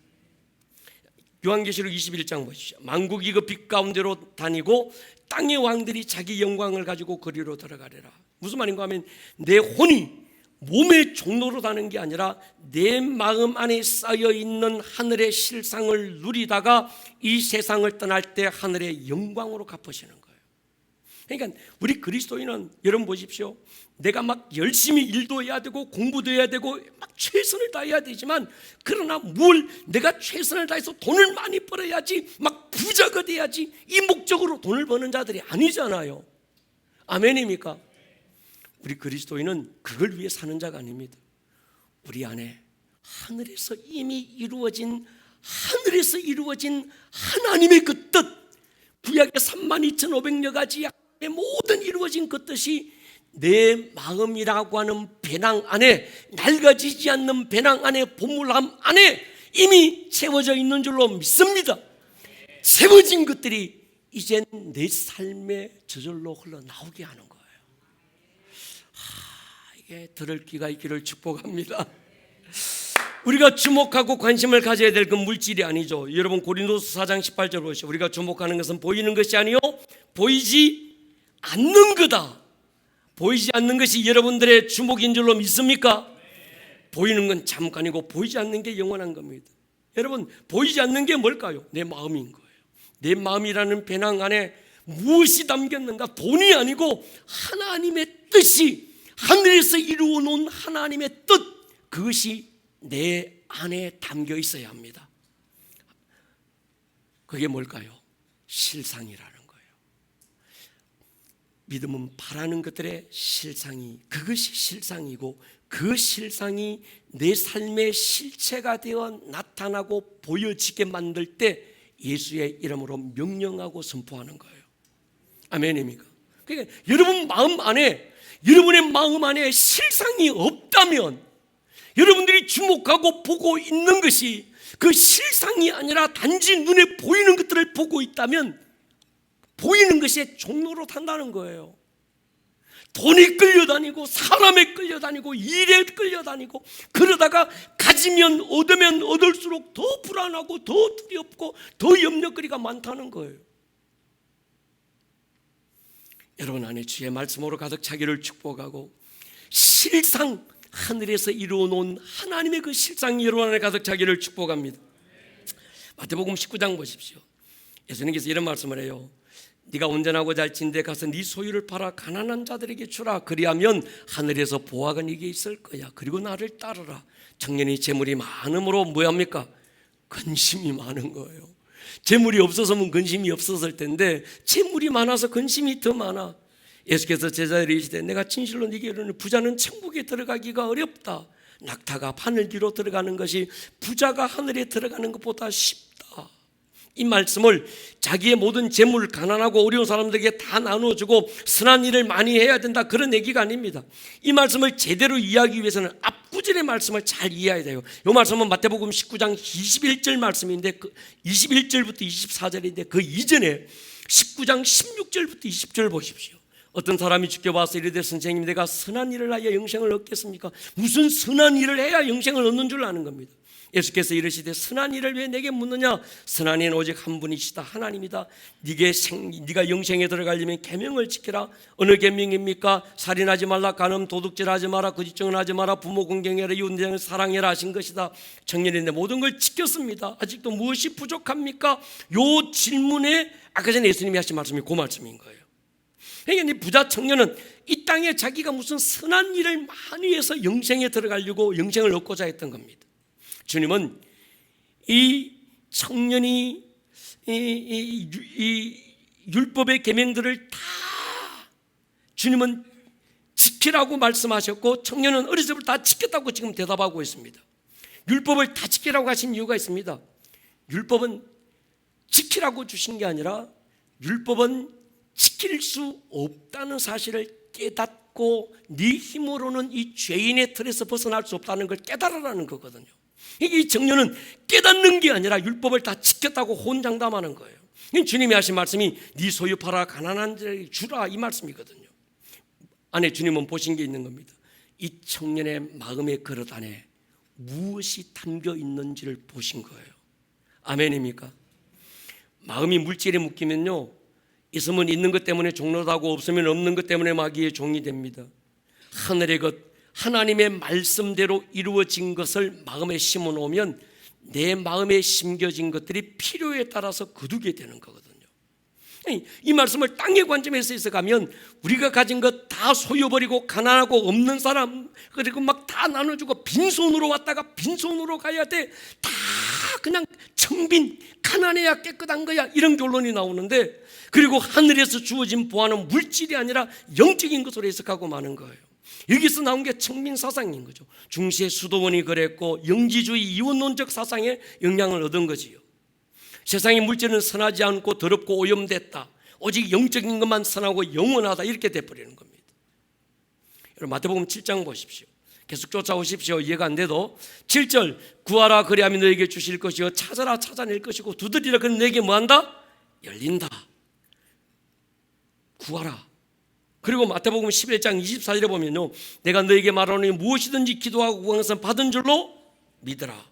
요한계시록 21장 보십시오. 만국이 그 빛 가운데로 다니고 땅의 왕들이 자기 영광을 가지고 거리로 들어가리라. 무슨 말인가 하면 내 혼이 몸의 종로로 다는 게 아니라 내 마음 안에 쌓여있는 하늘의 실상을 누리다가 이 세상을 떠날 때 하늘의 영광으로 갚으시는 거예요. 그러니까 우리 그리스도인은 여러분 보십시오. 내가 막 열심히 일도 해야 되고 공부도 해야 되고 막 최선을 다해야 되지만 그러나 뭘 내가 최선을 다해서 돈을 많이 벌어야지 막 부자가 돼야지 이 목적으로 돈을 버는 자들이 아니잖아요. 아멘입니까? 우리 그리스도인은 그걸 위해 사는 자가 아닙니다. 우리 안에 하늘에서 이미 이루어진 하나님의 그 뜻, 구약의 32,500여 가지 모든 이루어진 그 뜻이 내 마음이라고 하는 배낭 안에, 낡아지지 않는 배낭 안에, 보물함 안에 이미 채워져 있는 줄로 믿습니다. 채워진 것들이 이젠 내 삶의 저절로 흘러나오게 하는 거예요. 이게 들을 귀가 있기를 축복합니다. 우리가 주목하고 관심을 가져야 될 건 물질이 아니죠. 여러분 고린도서 4장 18절 보시죠. 우리가 주목하는 것은 보이는 것이 아니요 보이지 않는 거다. 보이지 않는 것이 여러분들의 주목인 줄로 믿습니까? 보이는 건 잠깐이고 보이지 않는 게 영원한 겁니다. 여러분 보이지 않는 게 뭘까요? 내 마음인 거예요. 내 마음이라는 배낭 안에 무엇이 담겼는가? 돈이 아니고 하나님의 뜻이, 하늘에서 이루어 놓은 하나님의 뜻, 그것이 내 안에 담겨 있어야 합니다. 그게 뭘까요? 실상이라는 거예요. 믿음은 바라는 것들의 실상이, 그것이 실상이고 그 실상이 내 삶의 실체가 되어 나타나고 보여지게 만들 때 예수의 이름으로 명령하고 선포하는 거예요. 아멘입니까? 그러니까 여러분의 마음 안에 실상이 없다면, 여러분들이 주목하고 보고 있는 것이 그 실상이 아니라 단지 눈에 보이는 것들을 보고 있다면 보이는 것에 종로로 탄다는 거예요. 돈이 끌려다니고 사람에 끌려다니고 일에 끌려다니고 그러다가 가지면 얻으면 얻을수록 더 불안하고 더 두렵고 더 염려거리가 많다는 거예요. 여러분 안에 주의 말씀으로 가득 차기를 축복하고 실상, 하늘에서 이루어 놓은 하나님의 그 실상이 여러분 안에 가득 차기를 축복합니다. 마태복음 19장 보십시오. 예수님께서 이런 말씀을 해요. 네가 온전하고 잘 진데 가서 네 소유를 팔아 가난한 자들에게 주라. 그리하면 하늘에서 보화가 네게 있을 거야. 그리고 나를 따르라. 청년이 재물이 많음으로 뭐합니까? 근심이 많은 거예요. 재물이 없어서면 근심이 없었을 텐데 재물이 많아서 근심이 더 많아. 예수께서 제자들이 이르시되 내가 진실로 네게 이르노니 부자는 천국에 들어가기가 어렵다. 낙타가 바늘 뒤로 들어가는 것이 부자가 하늘에 들어가는 것보다 쉽다. 이 말씀을 자기의 모든 재물, 가난하고 어려운 사람들에게 다 나눠주고 선한 일을 많이 해야 된다, 그런 얘기가 아닙니다. 이 말씀을 제대로 이해하기 위해서는 앞구절의 말씀을 잘 이해해야 돼요. 이 말씀은 마태복음 19장 21절 말씀인데 21절부터 24절인데 그 이전에 19장 16절부터 20절 보십시오. 어떤 사람이 주께 와서 이르되 선생님 내가 선한 일을 하여 영생을 얻겠습니까? 무슨 선한 일을 해야 영생을 얻는 줄 아는 겁니다. 예수께서 이르시되 선한 일을 왜 내게 묻느냐? 선한 이는 오직 한 분이시다, 하나님이다. 네가 영생에 들어가려면 계명을 지키라. 어느 계명입니까? 살인하지 말라, 간음, 도둑질하지 마라, 거짓 증언하지 마라, 부모 공경해라, 이웃을 사랑해라 하신 것이다. 청년인데 모든 걸 지켰습니다. 아직도 무엇이 부족합니까? 요 질문에 아까 전에 예수님이 하신 말씀이 그 말씀인 거예요. 그러니까 이 부자 청년은 이 땅에 자기가 무슨 선한 일을 많이 해서 영생에 들어가려고 영생을 얻고자 했던 겁니다. 주님은 이 청년이 이 율법의 계명들을 다 주님은 지키라고 말씀하셨고 청년은 어렸을 때 다 지켰다고 지금 대답하고 있습니다. 율법을 다 지키라고 하신 이유가 있습니다. 율법은 지키라고 주신 게 아니라 율법은 지킬 수 없다는 사실을 깨닫고 네 힘으로는 이 죄인의 틀에서 벗어날 수 없다는 걸 깨달으라는 거거든요. 이 정년은 깨닫는 게 아니라 율법을 다 지켰다고 혼장담하는 거예요. 주님이 하신 말씀이 네 소유 팔아 가난한 자에게 주라, 이 말씀이거든요. 안에 주님은 보신 게 있는 겁니다. 이 청년의 마음의 그릇 안에 무엇이 담겨 있는지를 보신 거예요. 아멘입니까? 마음이 물질에 묶이면요, 있으면 있는 것 때문에 종로하고 없으면 없는 것 때문에 마귀의 종이 됩니다. 하늘의 것, 하나님의 말씀대로 이루어진 것을 마음에 심어 놓으면 내 마음에 심겨진 것들이 필요에 따라서 거두게 되는 거거든요. 이 말씀을 땅의 관점에서 가면 우리가 가진 것 다 소유버리고 가난하고 없는 사람, 그리고 막 다 나눠주고 빈손으로 왔다가 빈손으로 가야 돼, 다 그냥 청빈, 가난해야 깨끗한 거야, 이런 결론이 나오는데, 그리고 하늘에서 주어진 보화는 물질이 아니라 영적인 것으로 해석하고 마는 거예요. 여기서 나온 게 청민 사상인 거죠. 중시의 수도원이 그랬고 영지주의 이원론적 사상에 영향을 얻은 거지요. 세상의 물질은 선하지 않고 더럽고 오염됐다, 오직 영적인 것만 선하고 영원하다, 이렇게 돼버리는 겁니다. 여러분, 마태복음 7장 보십시오. 계속 쫓아오십시오. 이해가 안 돼도 7절, 구하라 그리하면 너에게 주실 것이요, 찾아라 찾아낼 것이고, 두드리라 그러면 너에게 뭐한다? 열린다. 구하라. 그리고 마태복음 11장 24절에 보면요, 내가 너에게 말하노니 무엇이든지 기도하고 구하는 것은 받은 줄로 믿으라.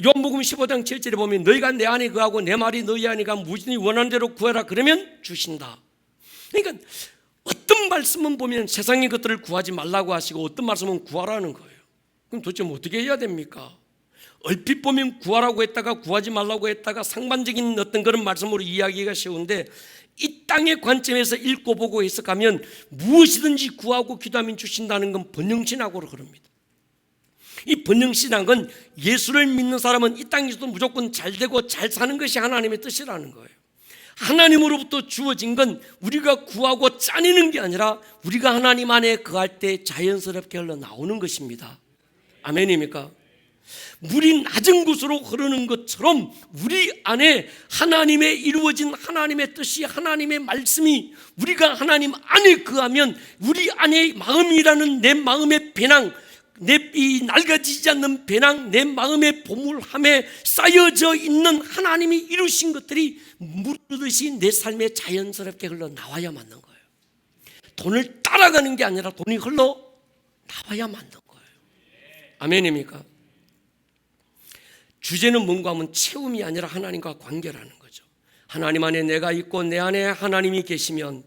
요한복음 15장 7절에 보면 너희가 내 안에 거하고 내 말이 너희 안에 거하면 무엇이든지 원하는 대로 구하라 그러면 주신다. 그러니까 어떤 말씀은 보면 세상의 것들을 구하지 말라고 하시고, 어떤 말씀은 구하라는 거예요. 그럼 도대체 어떻게 해야 됩니까? 얼핏 보면 구하라고 했다가 구하지 말라고 했다가 상반적인 어떤 그런 말씀으로 이야기가 쉬운데, 이 땅의 관점에서 읽고 보고 해석하면 무엇이든지 구하고 기도하면 주신다는 건 번영신학으로 그럽니다. 이 번영신학은 예수를 믿는 사람은 이 땅에서도 무조건 잘 되고 잘 사는 것이 하나님의 뜻이라는 거예요. 하나님으로부터 주어진 건 우리가 구하고 짜내는 게 아니라 우리가 하나님 안에 거할 때 자연스럽게 흘러나오는 것입니다. 아멘입니까? 물이 낮은 곳으로 흐르는 것처럼 우리 안에 하나님의 이루어진 하나님의 뜻이, 하나님의 말씀이 우리가 하나님 안에 거하면 우리 안에 마음이라는 내 마음의 배낭, 내 이 낡아지지 않는 배낭, 내 마음의 보물함에 쌓여져 있는 하나님이 이루신 것들이 물르듯이 내 삶에 자연스럽게 흘러나와야 맞는 거예요. 돈을 따라가는 게 아니라 돈이 흘러나와야 맞는 거예요. 아멘입니까? 주제는 뭔가 하면 채움이 아니라 하나님과 관계라는 거죠. 하나님 안에 내가 있고 내 안에 하나님이 계시면,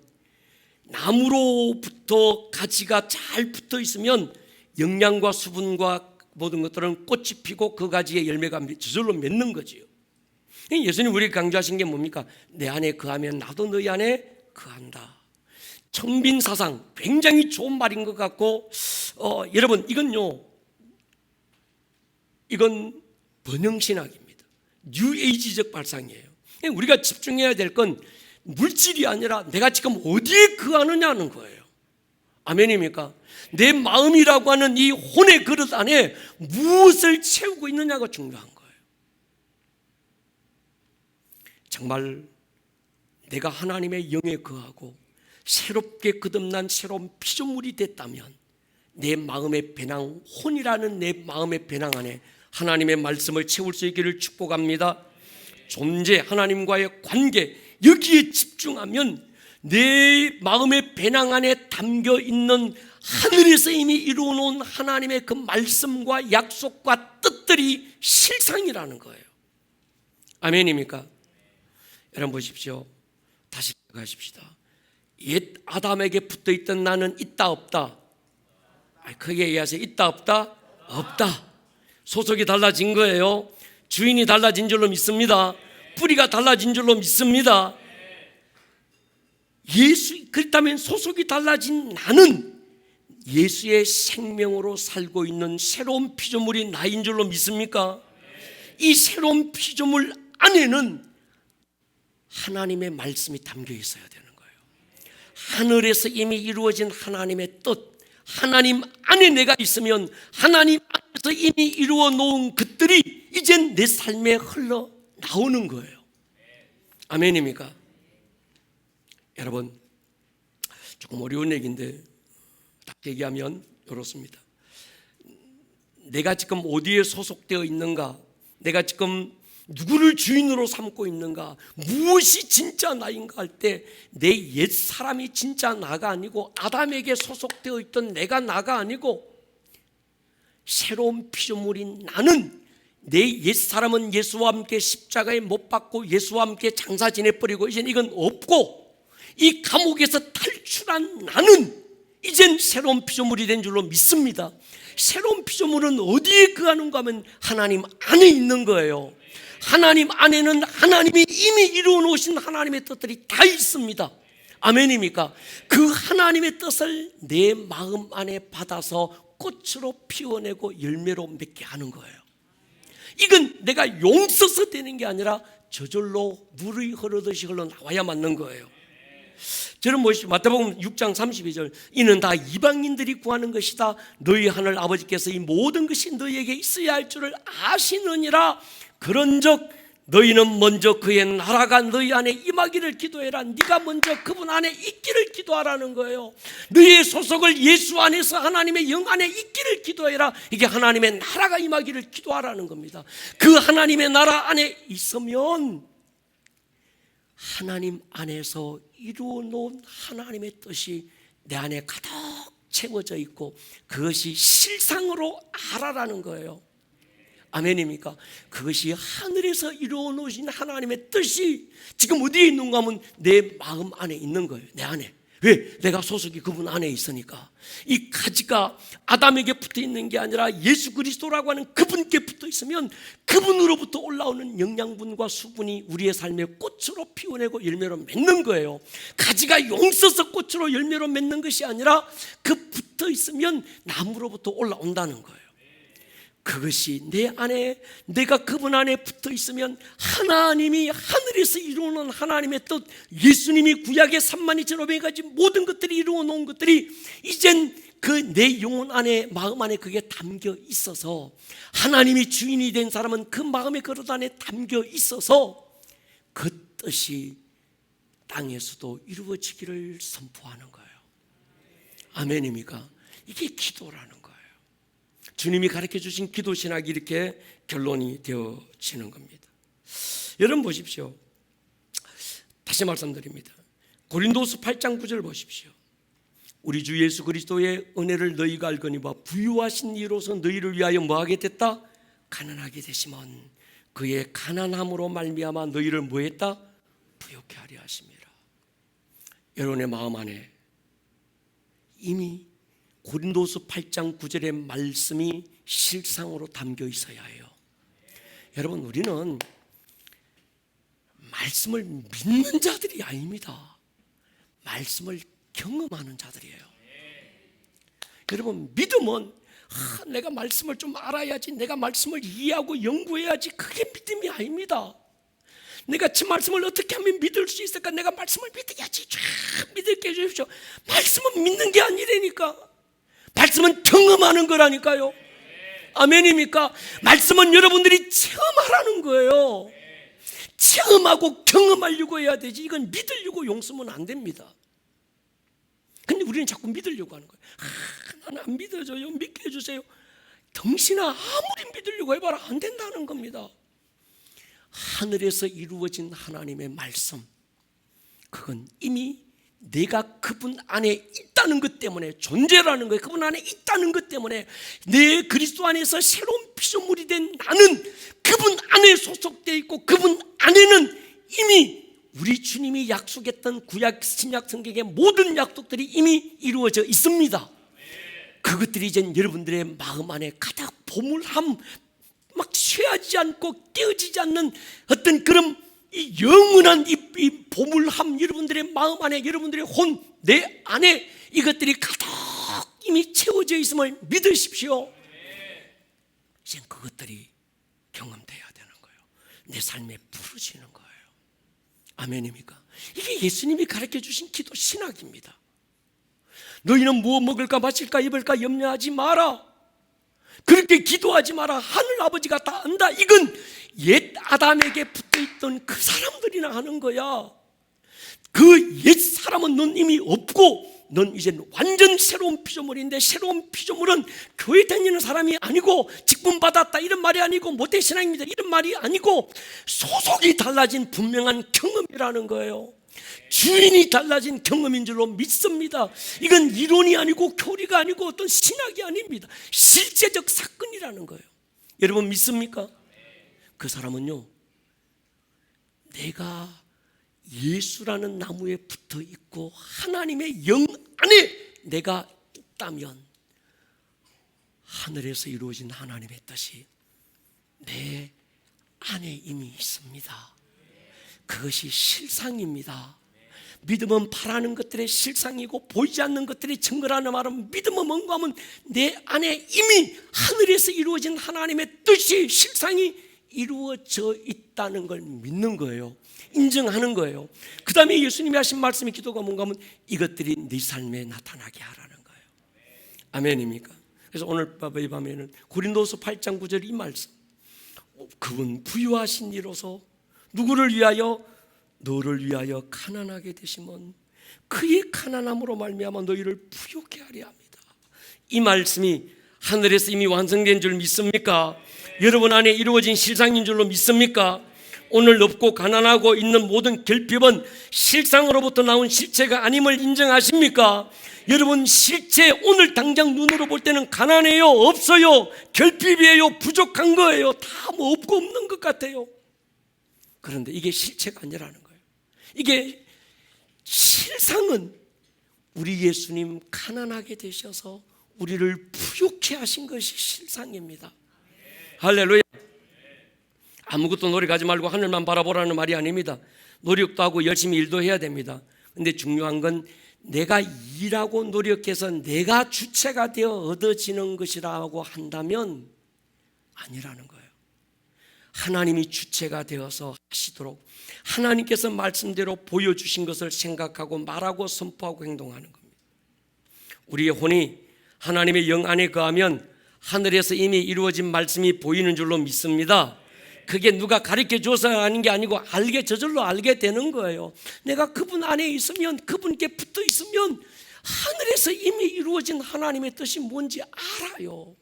나무로부터 가지가 잘 붙어 있으면 영양과 수분과 모든 것들은 꽃이 피고 그 가지에 열매가 저절로 맺는 거지요. 예수님 우리에게 강조하신 게 뭡니까? 내 안에 거하면 나도 너희 안에 거한다. 청빈사상, 굉장히 좋은 말인 것 같고, 여러분 이건 번영신학입니다. 뉴에이지적 발상이에요. 우리가 집중해야 될 건 물질이 아니라 내가 지금 어디에 거하느냐는 거예요. 아멘입니까? 내 마음이라고 하는 이 혼의 그릇 안에 무엇을 채우고 있느냐가 중요한 거예요. 정말 내가 하나님의 영에 거하고 새롭게 거듭난 새로운 피조물이 됐다면 내 마음의 배낭, 혼이라는 내 마음의 배낭 안에 하나님의 말씀을 채울 수 있기를 축복합니다. 존재, 하나님과의 관계, 여기에 집중하면 내 마음의 배낭 안에 담겨 있는 하늘에서 이미 이루어 놓은 하나님의 그 말씀과 약속과 뜻들이 실상이라는 거예요. 아멘입니까? 여러분 보십시오. 다시 가십시다. 옛 아담에게 붙어 있던 나는 있다 없다? 크게 얘기하세요. 있다 없다? 없다. 소속이 달라진 거예요. 주인이 달라진 줄로 믿습니다. 뿌리가 달라진 줄로 믿습니다. 그렇다면 소속이 달라진 나는 예수의 생명으로 살고 있는 새로운 피조물이 나인 줄로 믿습니까? 이 새로운 피조물 안에는 하나님의 말씀이 담겨 있어야 되는 거예요. 하늘에서 이미 이루어진 하나님의 뜻, 하나님 안에 내가 있으면 하나님 안에서 이미 이루어 놓은 것들이 이젠 내 삶에 흘러나오는 거예요. 아멘입니까? 여러분, 조금 어려운 얘기인데 딱 얘기하면 이렇습니다. 내가 지금 어디에 소속되어 있는가, 내가 지금 누구를 주인으로 삼고 있는가, 무엇이 진짜 나인가 할 때 내 옛사람이 진짜 나가 아니고 아담에게 소속되어 있던 내가 나가 아니고 새로운 피조물인 나는, 내 옛사람은 예수와 함께 십자가에 못 박고 예수와 함께 장사 지내버리고 이젠 이건 없고, 이 감옥에서 탈출한 나는 이젠 새로운 피조물이 된 줄로 믿습니다. 새로운 피조물은 어디에 거하는가 하면 하나님 안에 있는 거예요. 하나님 안에는 하나님이 이미 이루어 놓으신 하나님의 뜻들이 다 있습니다. 아멘입니까? 그 하나님의 뜻을 내 마음 안에 받아서 꽃으로 피워내고 열매로 맺게 하는 거예요. 이건 내가 용서서 되는 게 아니라 저절로 물이 흐르듯이 흘러나와야 맞는 거예요. 저는 보시죠. 마태복음 6장 32절, 이는 다 이방인들이 구하는 것이다. 너희 하늘 아버지께서 이 모든 것이 너희에게 있어야 할 줄을 아시느니라. 그런즉 너희는 먼저 그의 나라가 너희 안에 임하기를 기도해라. 네가 먼저 그분 안에 있기를 기도하라는 거예요. 너희의 소속을 예수 안에서 하나님의 영 안에 있기를 기도해라. 이게 하나님의 나라가 임하기를 기도하라는 겁니다. 그 하나님의 나라 안에 있으면 하나님 안에서 이루어 놓은 하나님의 뜻이 내 안에 가득 채워져 있고 그것이 실상으로 알아라는 거예요. 아멘입니까? 그것이 하늘에서 이루어 놓으신 하나님의 뜻이 지금 어디에 있는가 하면 내 마음 안에 있는 거예요. 내 안에. 왜? 내가 소속이 그분 안에 있으니까. 이 가지가 아담에게 붙어 있는 게 아니라 예수 그리스도라고 하는 그분께 붙어 있으면 그분으로부터 올라오는 영양분과 수분이 우리의 삶에 꽃으로 피워내고 열매로 맺는 거예요. 가지가 용서서 꽃으로 열매로 맺는 것이 아니라 그 붙어 있으면 나무로부터 올라온다는 거예요. 그것이 내 안에, 내가 그분 안에 붙어 있으면 하나님이 하늘에서 이루어놓은 하나님의 뜻, 예수님이 구약의 32,500가지 모든 것들이 이루어 놓은 것들이 이젠 그 내 영혼 안에, 마음 안에 그게 담겨 있어서, 하나님이 주인이 된 사람은 그 마음의 그릇 안에 담겨 있어서 그 뜻이 땅에서도 이루어지기를 선포하는 거예요. 아멘입니까? 이게 기도라는 거예요. 주님이 가르쳐 주신 기도 신학이 이렇게 결론이 되어지는 겁니다. 여러분 보십시오. 다시 말씀드립니다. 고린도서 8장 9절 보십시오. 우리 주 예수 그리스도의 은혜를 너희가 알거니와 부유하신 이로서 너희를 위하여 뭐하게 됐다? 가난하게 되시면 그의 가난함으로 말미암아 너희를 뭐했다? 부욕케 하려 하심이라. 여러분의 마음 안에 이미 고린도서 8장 9절의 말씀이 실상으로 담겨 있어야 해요. 여러분, 우리는 말씀을 믿는 자들이 아닙니다. 말씀을 경험하는 자들이에요. 여러분, 믿음은 내가 말씀을 좀 알아야지, 내가 말씀을 이해하고 연구해야지, 그게 믿음이 아닙니다. 내가 그 말씀을 어떻게 하면 믿을 수 있을까? 내가 말씀을 믿어야지, 쫙 믿을게 해주십시오. 말씀은 믿는 게 아니라니까. 말씀은 경험하는 거라니까요. 아멘입니까? 말씀은 여러분들이 체험하라는 거예요. 체험하고 경험하려고 해야 되지, 이건 믿으려고 용서면 안 됩니다. 근데 우리는 자꾸 믿으려고 하는 거예요. 나는 안 믿어져요, 믿게 해주세요. 당신아, 아무리 믿으려고 해봐라, 안 된다는 겁니다. 하늘에서 이루어진 하나님의 말씀, 그건 이미 내가 그분 안에 있다는 것 때문에, 존재라는 거예요. 그분 안에 있다는 것 때문에 내 그리스도 안에서 새로운 피조물이 된 나는 그분 안에 소속되어 있고, 그분 안에는 이미 우리 주님이 약속했던 구약 신약 성경의 모든 약속들이 이미 이루어져 있습니다. 그것들이 이제 여러분들의 마음 안에 가득 보물함, 막 쇠하지 않고 깨어지지 않는 어떤 그런 이 영원한 이 보물함, 여러분들의 마음 안에, 여러분들의 혼, 내 안에 이것들이 가득 이미 채워져 있음을 믿으십시오. 이제 그것들이 경험돼야 되는 거예요. 내 삶에 부르지는 거예요. 아멘입니까? 이게 예수님이 가르쳐 주신 기도 신학입니다. 너희는 무엇 먹을까 마실까 입을까 염려하지 마라. 그렇게 기도하지 마라. 하늘 아버지가 다 안다. 이건 옛 아담에게 붙어있던 그 사람들이나 하는 거야. 그 옛 사람은 넌 이미 없고 넌 이제 완전 새로운 피조물인데, 새로운 피조물은 교회 다니는 사람이 아니고 직분 받았다 이런 말이 아니고 모태신앙입니다 이런 말이 아니고 소속이 달라진 분명한 경험이라는 거예요. 주인이 달라진 경험인 줄로 믿습니다. 이건 이론이 아니고 교리가 아니고 어떤 신학이 아닙니다. 실제적 사건이라는 거예요. 여러분 믿습니까? 그 사람은요, 내가 예수라는 나무에 붙어 있고 하나님의 영 안에 내가 있다면 하늘에서 이루어진 하나님의 뜻이 내 안에 이미 있습니다. 그것이 실상입니다. 믿음은 바라는 것들의 실상이고 보이지 않는 것들이 증거라는 말은, 믿음은 뭔가 하면 내 안에 이미 하늘에서 이루어진 하나님의 뜻이, 실상이 이루어져 있다는 걸 믿는 거예요. 인정하는 거예요. 그 다음에 예수님이 하신 말씀이, 기도가 뭔가 하면 이것들이 네 삶에 나타나게 하라는 거예요. 아멘입니까? 그래서 오늘 밤에는 고린도서 8장 9절 이 말씀, 그분 부유하신 이로서 누구를 위하여? 너를 위하여 가난하게 되시면 그의 가난함으로 말미암아 너희를 부유케 하려 합니다. 이 말씀이 하늘에서 이미 완성된 줄 믿습니까? 여러분 안에 이루어진 실상인 줄로 믿습니까? 오늘 없고 가난하고 있는 모든 결핍은 실상으로부터 나온 실체가 아님을 인정하십니까? 여러분 실체, 오늘 당장 눈으로 볼 때는 가난해요? 없어요? 결핍이에요? 부족한 거예요? 다 뭐 없고 없는 것 같아요. 그런데 이게 실체가 아니라는 거예요. 이게 실상은 우리 예수님 가난하게 되셔서 우리를 부유케 하신 것이 실상입니다. 할렐루야. 아무것도 노력하지 말고 하늘만 바라보라는 말이 아닙니다. 노력도 하고 열심히 일도 해야 됩니다. 근데 중요한 건 내가 일하고 노력해서 내가 주체가 되어 얻어지는 것이라고 한다면 아니라는 거예요. 하나님이 주체가 되어서 하시도록 하나님께서 말씀대로 보여주신 것을 생각하고 말하고 선포하고 행동하는 겁니다. 우리의 혼이 하나님의 영 안에 거하면 하늘에서 이미 이루어진 말씀이 보이는 줄로 믿습니다. 그게 누가 가르쳐 줘서 하는 게 아니고 저절로 알게 되는 거예요. 내가 그분 안에 있으면, 그분께 붙어 있으면 하늘에서 이미 이루어진 하나님의 뜻이 뭔지 알아요.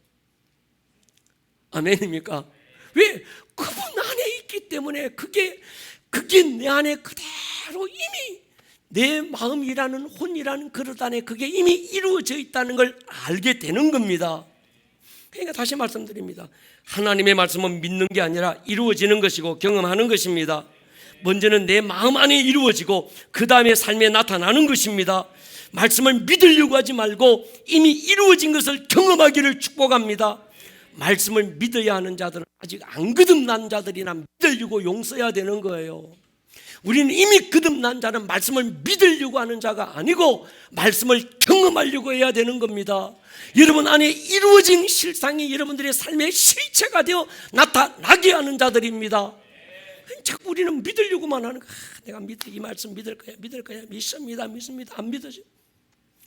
아멘입니까? 왜? 그분 안에 있기 때문에 그게 내 안에 그대로 이미 내 마음이라는 혼이라는 그릇 안에 그게 이미 이루어져 있다는 걸 알게 되는 겁니다. 그러니까 다시 말씀드립니다. 하나님의 말씀은 믿는 게 아니라 이루어지는 것이고 경험하는 것입니다. 먼저는 내 마음 안에 이루어지고 그 다음에 삶에 나타나는 것입니다. 말씀을 믿으려고 하지 말고 이미 이루어진 것을 경험하기를 축복합니다. 말씀을 믿어야 하는 자들은 아직 안 거듭난 자들이나 믿으려고 용서해야 되는 거예요. 우리는 이미 거듭난 자는 말씀을 믿으려고 하는 자가 아니고 말씀을 경험하려고 해야 되는 겁니다. 여러분 안에 이루어진 실상이 여러분들의 삶의 실체가 되어 나타나게 하는 자들입니다. 자꾸 우리는 믿으려고만 하는 거야. 내가 이 말씀 믿을 거야 믿습니다 안 믿어져.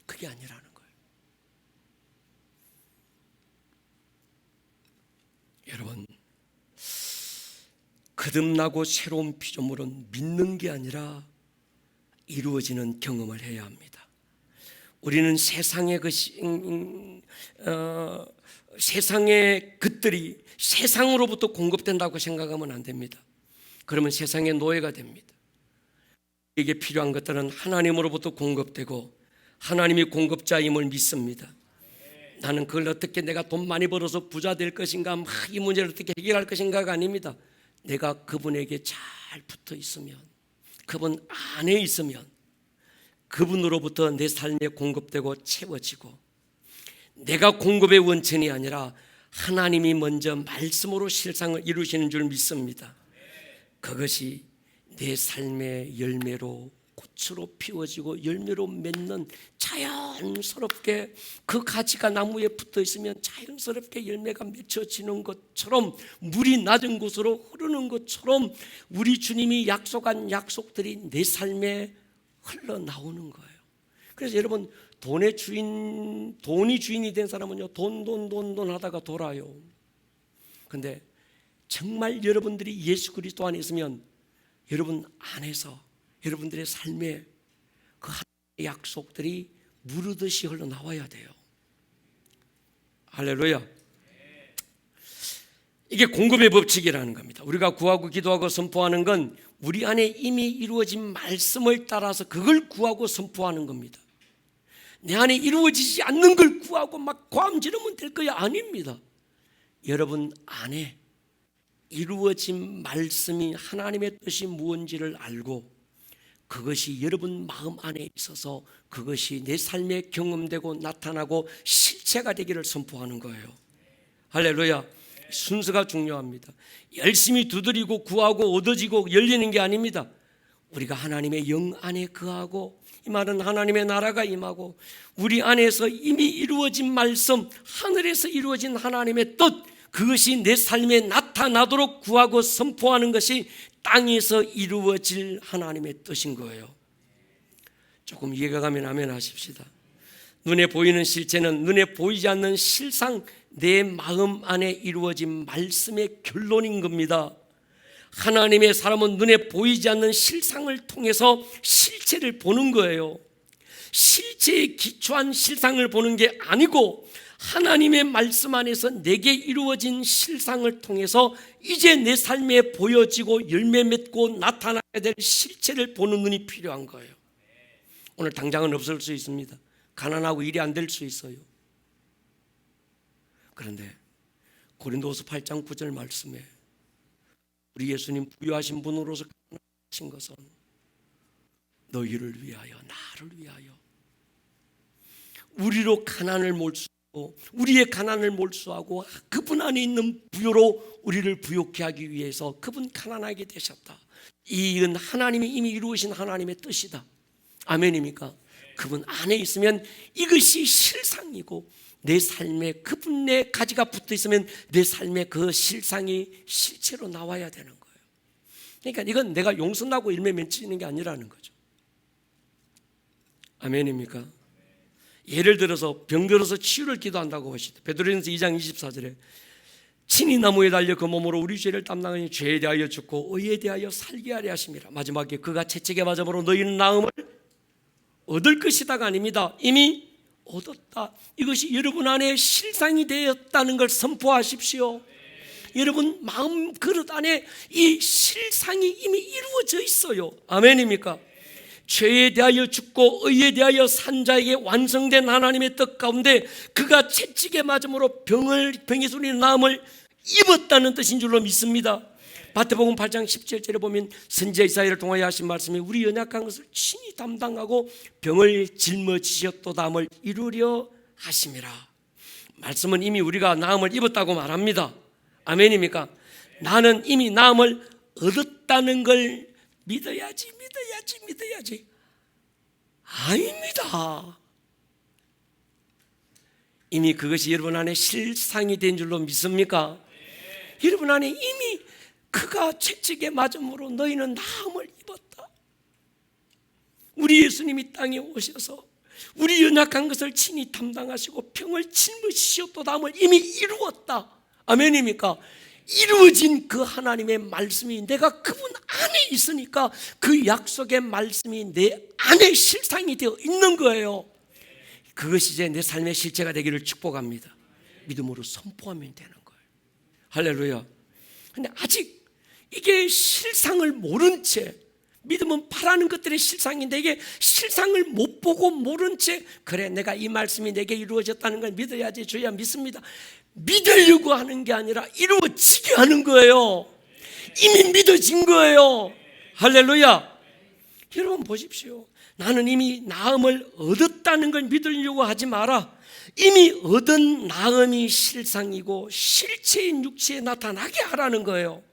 그게 아니라는 거예요. 여러분, 거듭나고 새로운 피조물은 믿는 게 아니라 이루어지는 경험을 해야 합니다. 우리는 세상의 것들이 세상으로부터 공급된다고 생각하면 안 됩니다. 그러면 세상의 노예가 됩니다. 우리에게 필요한 것들은 하나님으로부터 공급되고 하나님이 공급자임을 믿습니다. 나는 그걸 어떻게 내가 돈 많이 벌어서 부자 될 것인가, 이 문제를 어떻게 해결할 것인가가 아닙니다. 내가 그분에게 잘 붙어 있으면, 그분 안에 있으면 그분으로부터 내 삶에 공급되고 채워지고, 내가 공급의 원천이 아니라 하나님이 먼저 말씀으로 실상을 이루시는 줄 믿습니다. 그것이 내 삶의 열매로, 꽃으로 피워지고 열매로 맺는, 자연스럽게 그 가지가 나무에 붙어 있으면 자연스럽게 열매가 맺혀지는 것처럼, 물이 낮은 곳으로 흐르는 것처럼 우리 주님이 약속한 약속들이 내 삶에 흘러나오는 거예요. 그래서 여러분, 돈이 주인이 된 사람은요, 돈 하다가 돌아요. 근데 정말 여러분들이 예수 그리스도 안에 있으면 여러분 안에서 여러분들의 삶에 그 하나님의 약속들이 무르듯이 흘러나와야 돼요. 할렐루야. 이게 공급의 법칙이라는 겁니다. 우리가 구하고 기도하고 선포하는 건 우리 안에 이미 이루어진 말씀을 따라서 그걸 구하고 선포하는 겁니다. 내 안에 이루어지지 않는 걸 구하고 막 고함 지르면 될 거야. 아닙니다. 여러분 안에 이루어진 말씀이 하나님의 뜻이 무엇인지를 알고 그것이 여러분 마음 안에 있어서 그것이 내 삶에 경험되고 나타나고 실체가 되기를 선포하는 거예요. 할렐루야. 순서가 중요합니다. 열심히 두드리고 구하고 얻어지고 열리는 게 아닙니다. 우리가 하나님의 영 안에 거하고, 이 말은 하나님의 나라가 임하고 우리 안에서 이미 이루어진 말씀, 하늘에서 이루어진 하나님의 뜻, 그것이 내 삶에 나타나도록 구하고 선포하는 것이 땅에서 이루어질 하나님의 뜻인 거예요. 조금 이해가 가면 아멘 하십시다. 눈에 보이는 실체는 눈에 보이지 않는 실상, 내 마음 안에 이루어진 말씀의 결론인 겁니다. 하나님의 사람은 눈에 보이지 않는 실상을 통해서 실체를 보는 거예요. 실체에 기초한 실상을 보는 게 아니고 하나님의 말씀 안에서 내게 이루어진 실상을 통해서 이제 내 삶에 보여지고 열매 맺고 나타나야 될 실체를 보는 눈이 필요한 거예요. 오늘 당장은 없을 수 있습니다. 가난하고 일이 안 될 수 있어요. 그런데 고린도후서 8장 9절 말씀에 우리 예수님 부유하신 분으로서 가난하신 것은 너희를 위하여, 나를 위하여, 우리로 가난을 몰수하고 우리의 가난을 몰수하고 그분 안에 있는 부요로 우리를 부요케 하기 위해서 그분 가난하게 되셨다. 이건 하나님이 이미 이루으신 하나님의 뜻이다. 아멘입니까? 그분 안에 있으면 이것이 실상이고 내 삶에 그분의 가지가 붙어 있으면 내 삶에 그 실상이 실체로 나와야 되는 거예요. 그러니까 이건 내가 용서하고 일매 맺히는 게 아니라는 거죠. 아멘입니까? 예를 들어서 병들어서 치유를 기도한다고 하시다. 베드로전서 2장 24절에 친히 나무에 달려 그 몸으로 우리 죄를 담당하니 죄에 대하여 죽고 의에 대하여 살게 하려 하심이라. 마지막에 그가 채찍에 맞음으로 너희는 나음을 얻을 것이다가 아닙니다. 이미 얻었다. 이것이 여러분 안에 실상이 되었다는 걸 선포하십시오. 여러분 마음 그릇 안에 이 실상이 이미 이루어져 있어요. 아멘입니까? 죄에 대하여 죽고 의에 대하여 산 자에게 완성된 하나님의 뜻 가운데 그가 채찍에 맞음으로 병에서 우리 나음을 입었다는 뜻인 줄로 믿습니다. 마태복음 8장 17절에 보면 선지자 이사야를 통하여 하신 말씀이 우리 연약한 것을 친히 담당하고 병을 짊어지셨도다함을 이루려 하심이라. 말씀은 이미 우리가 나음을 입었다고 말합니다. 아멘입니까? 나는 이미 나음을 얻었다는 걸 믿어야지. 아닙니다. 이미 그것이 여러분 안에 실상이 된 줄로 믿습니까? 여러분 안에 이미 그가 채찍에 맞음으로 너희는 나음을 입었다. 우리 예수님이 땅에 오셔서 우리 연약한 것을 친히 담당하시고 병을 짊어지셨도다함을 이미 이루었다. 아멘입니까? 이루어진 그 하나님의 말씀이 내가 그분 안에 있으니까 그 약속의 말씀이 내 안에 실상이 되어 있는 거예요. 그것이 이제 내 삶의 실체가 되기를 축복합니다. 믿음으로 선포하면 되는 거예요. 할렐루야. 근데 아직 이게 실상을 모른 채, 믿음은 바라는 것들의 실상인데 이게 실상을 못 보고 모른 채, 그래 내가 이 말씀이 내게 이루어졌다는 걸 믿어야지 주야 믿습니다. 믿으려고 하는 게 아니라 이루어지게 하는 거예요. 이미 믿어진 거예요. 할렐루야. 여러분 보십시오. 나는 이미 나음을 얻었다는 걸 믿으려고 하지 마라. 이미 얻은 나음이 실상이고 실체인 육체에 나타나게 하라는 거예요.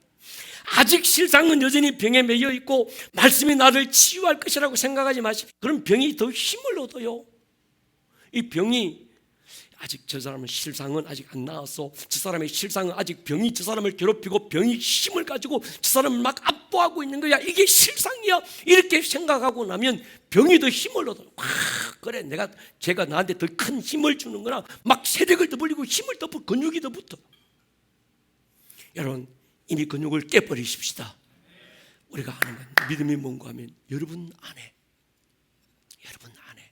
아직 실상은 여전히 병에 매여 있고 말씀이 나를 치유할 것이라고 생각하지 마십시오. 그럼 병이 더 힘을 얻어요. 이 병이 아직 저 사람의 실상은 아직 안 나왔어. 저 사람의 실상은 아직 병이 저 사람을 괴롭히고 병이 힘을 가지고 저 사람을 막 압도하고 있는 거야. 이게 실상이야. 이렇게 생각하고 나면 병이 더 힘을 얻어. 그래 제가 나한테 더 큰 힘을 주는구나. 막 세력을 더 벌리고 힘을 더 붙고 근육이 더 붙어. 여러분 이미 근육을 깨버리십시다. 우리가 하는 건 믿음이 뭔가 하면 여러분 안에 여러분 안에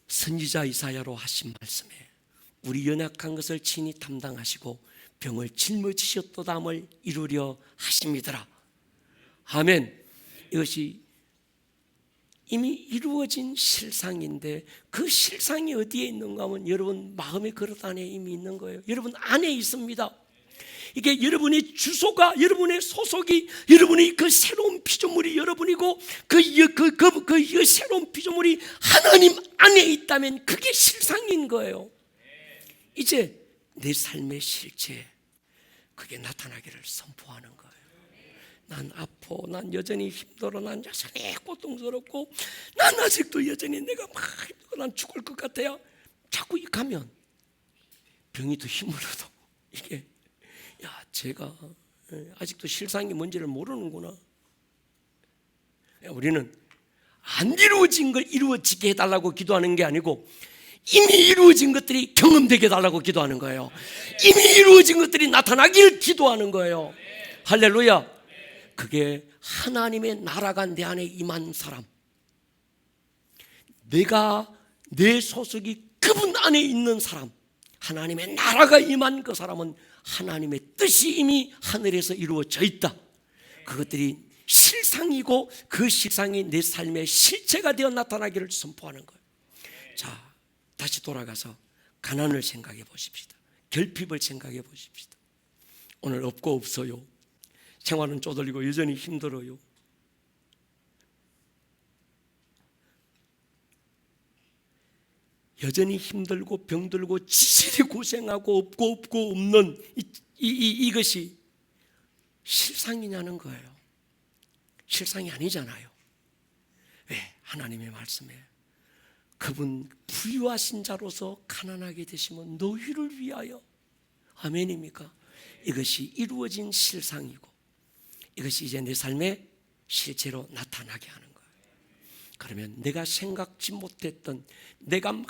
선지자 이사야로 하신 말씀에 우리 연약한 것을 친히 담당하시고 병을 짊어지셨도담을 이루려 하심이더라. 아멘. 이것이 이미 이루어진 실상인데 그 실상이 어디에 있는가 하면 여러분 마음의 그릇 안에 이미 있는 거예요. 여러분 안에 있습니다. 이게 여러분의 주소가, 여러분의 소속이, 여러분의 그 새로운 피조물이 여러분이고 그 새로운 피조물이 하나님 안에 있다면 그게 실상인 거예요. 이제 내 삶의 실체 그게 나타나기를 선포하는 거예요. 난 아파, 난 여전히 힘들어, 난 여전히 고통스럽고, 난 아직도 여전히 내가 막 힘들고 난 죽을 것 같아요. 자꾸 가면 병이 더 힘을 얻어. 이게 제가 아직도 실상이 뭔지를 모르는구나. 우리는 안 이루어진 걸 이루어지게 해달라고 기도하는 게 아니고 이미 이루어진 것들이 경험되게 해달라고 기도하는 거예요. 이미 이루어진 것들이 나타나길 기도하는 거예요. 할렐루야. 그게 하나님의 나라가 내 안에 임한 사람, 내가 내 소속이 그분 안에 있는 사람, 하나님의 나라가 임한 그 사람은 하나님의 뜻이 이미 하늘에서 이루어져 있다. 그것들이 실상이고 그 실상이 내 삶의 실체가 되어 나타나기를 선포하는 거예요. 자, 다시 돌아가서 가난을 생각해 보십시다. 결핍을 생각해 보십시다. 오늘 없고 없어요. 생활은 쪼들리고 여전히 힘들어요. 여전히 힘들고 병들고 지질이 고생하고 없고 없는 이것이 실상이냐는 거예요. 실상이 아니잖아요. 왜? 하나님의 말씀에 그분 부유하신 자로서 가난하게 되시면 너희를 위하여, 아멘입니까? 이것이 이루어진 실상이고 이것이 이제 내 삶의 실제로 나타나게 하는 거예요. 그러면 내가 생각지 못했던, 내가 막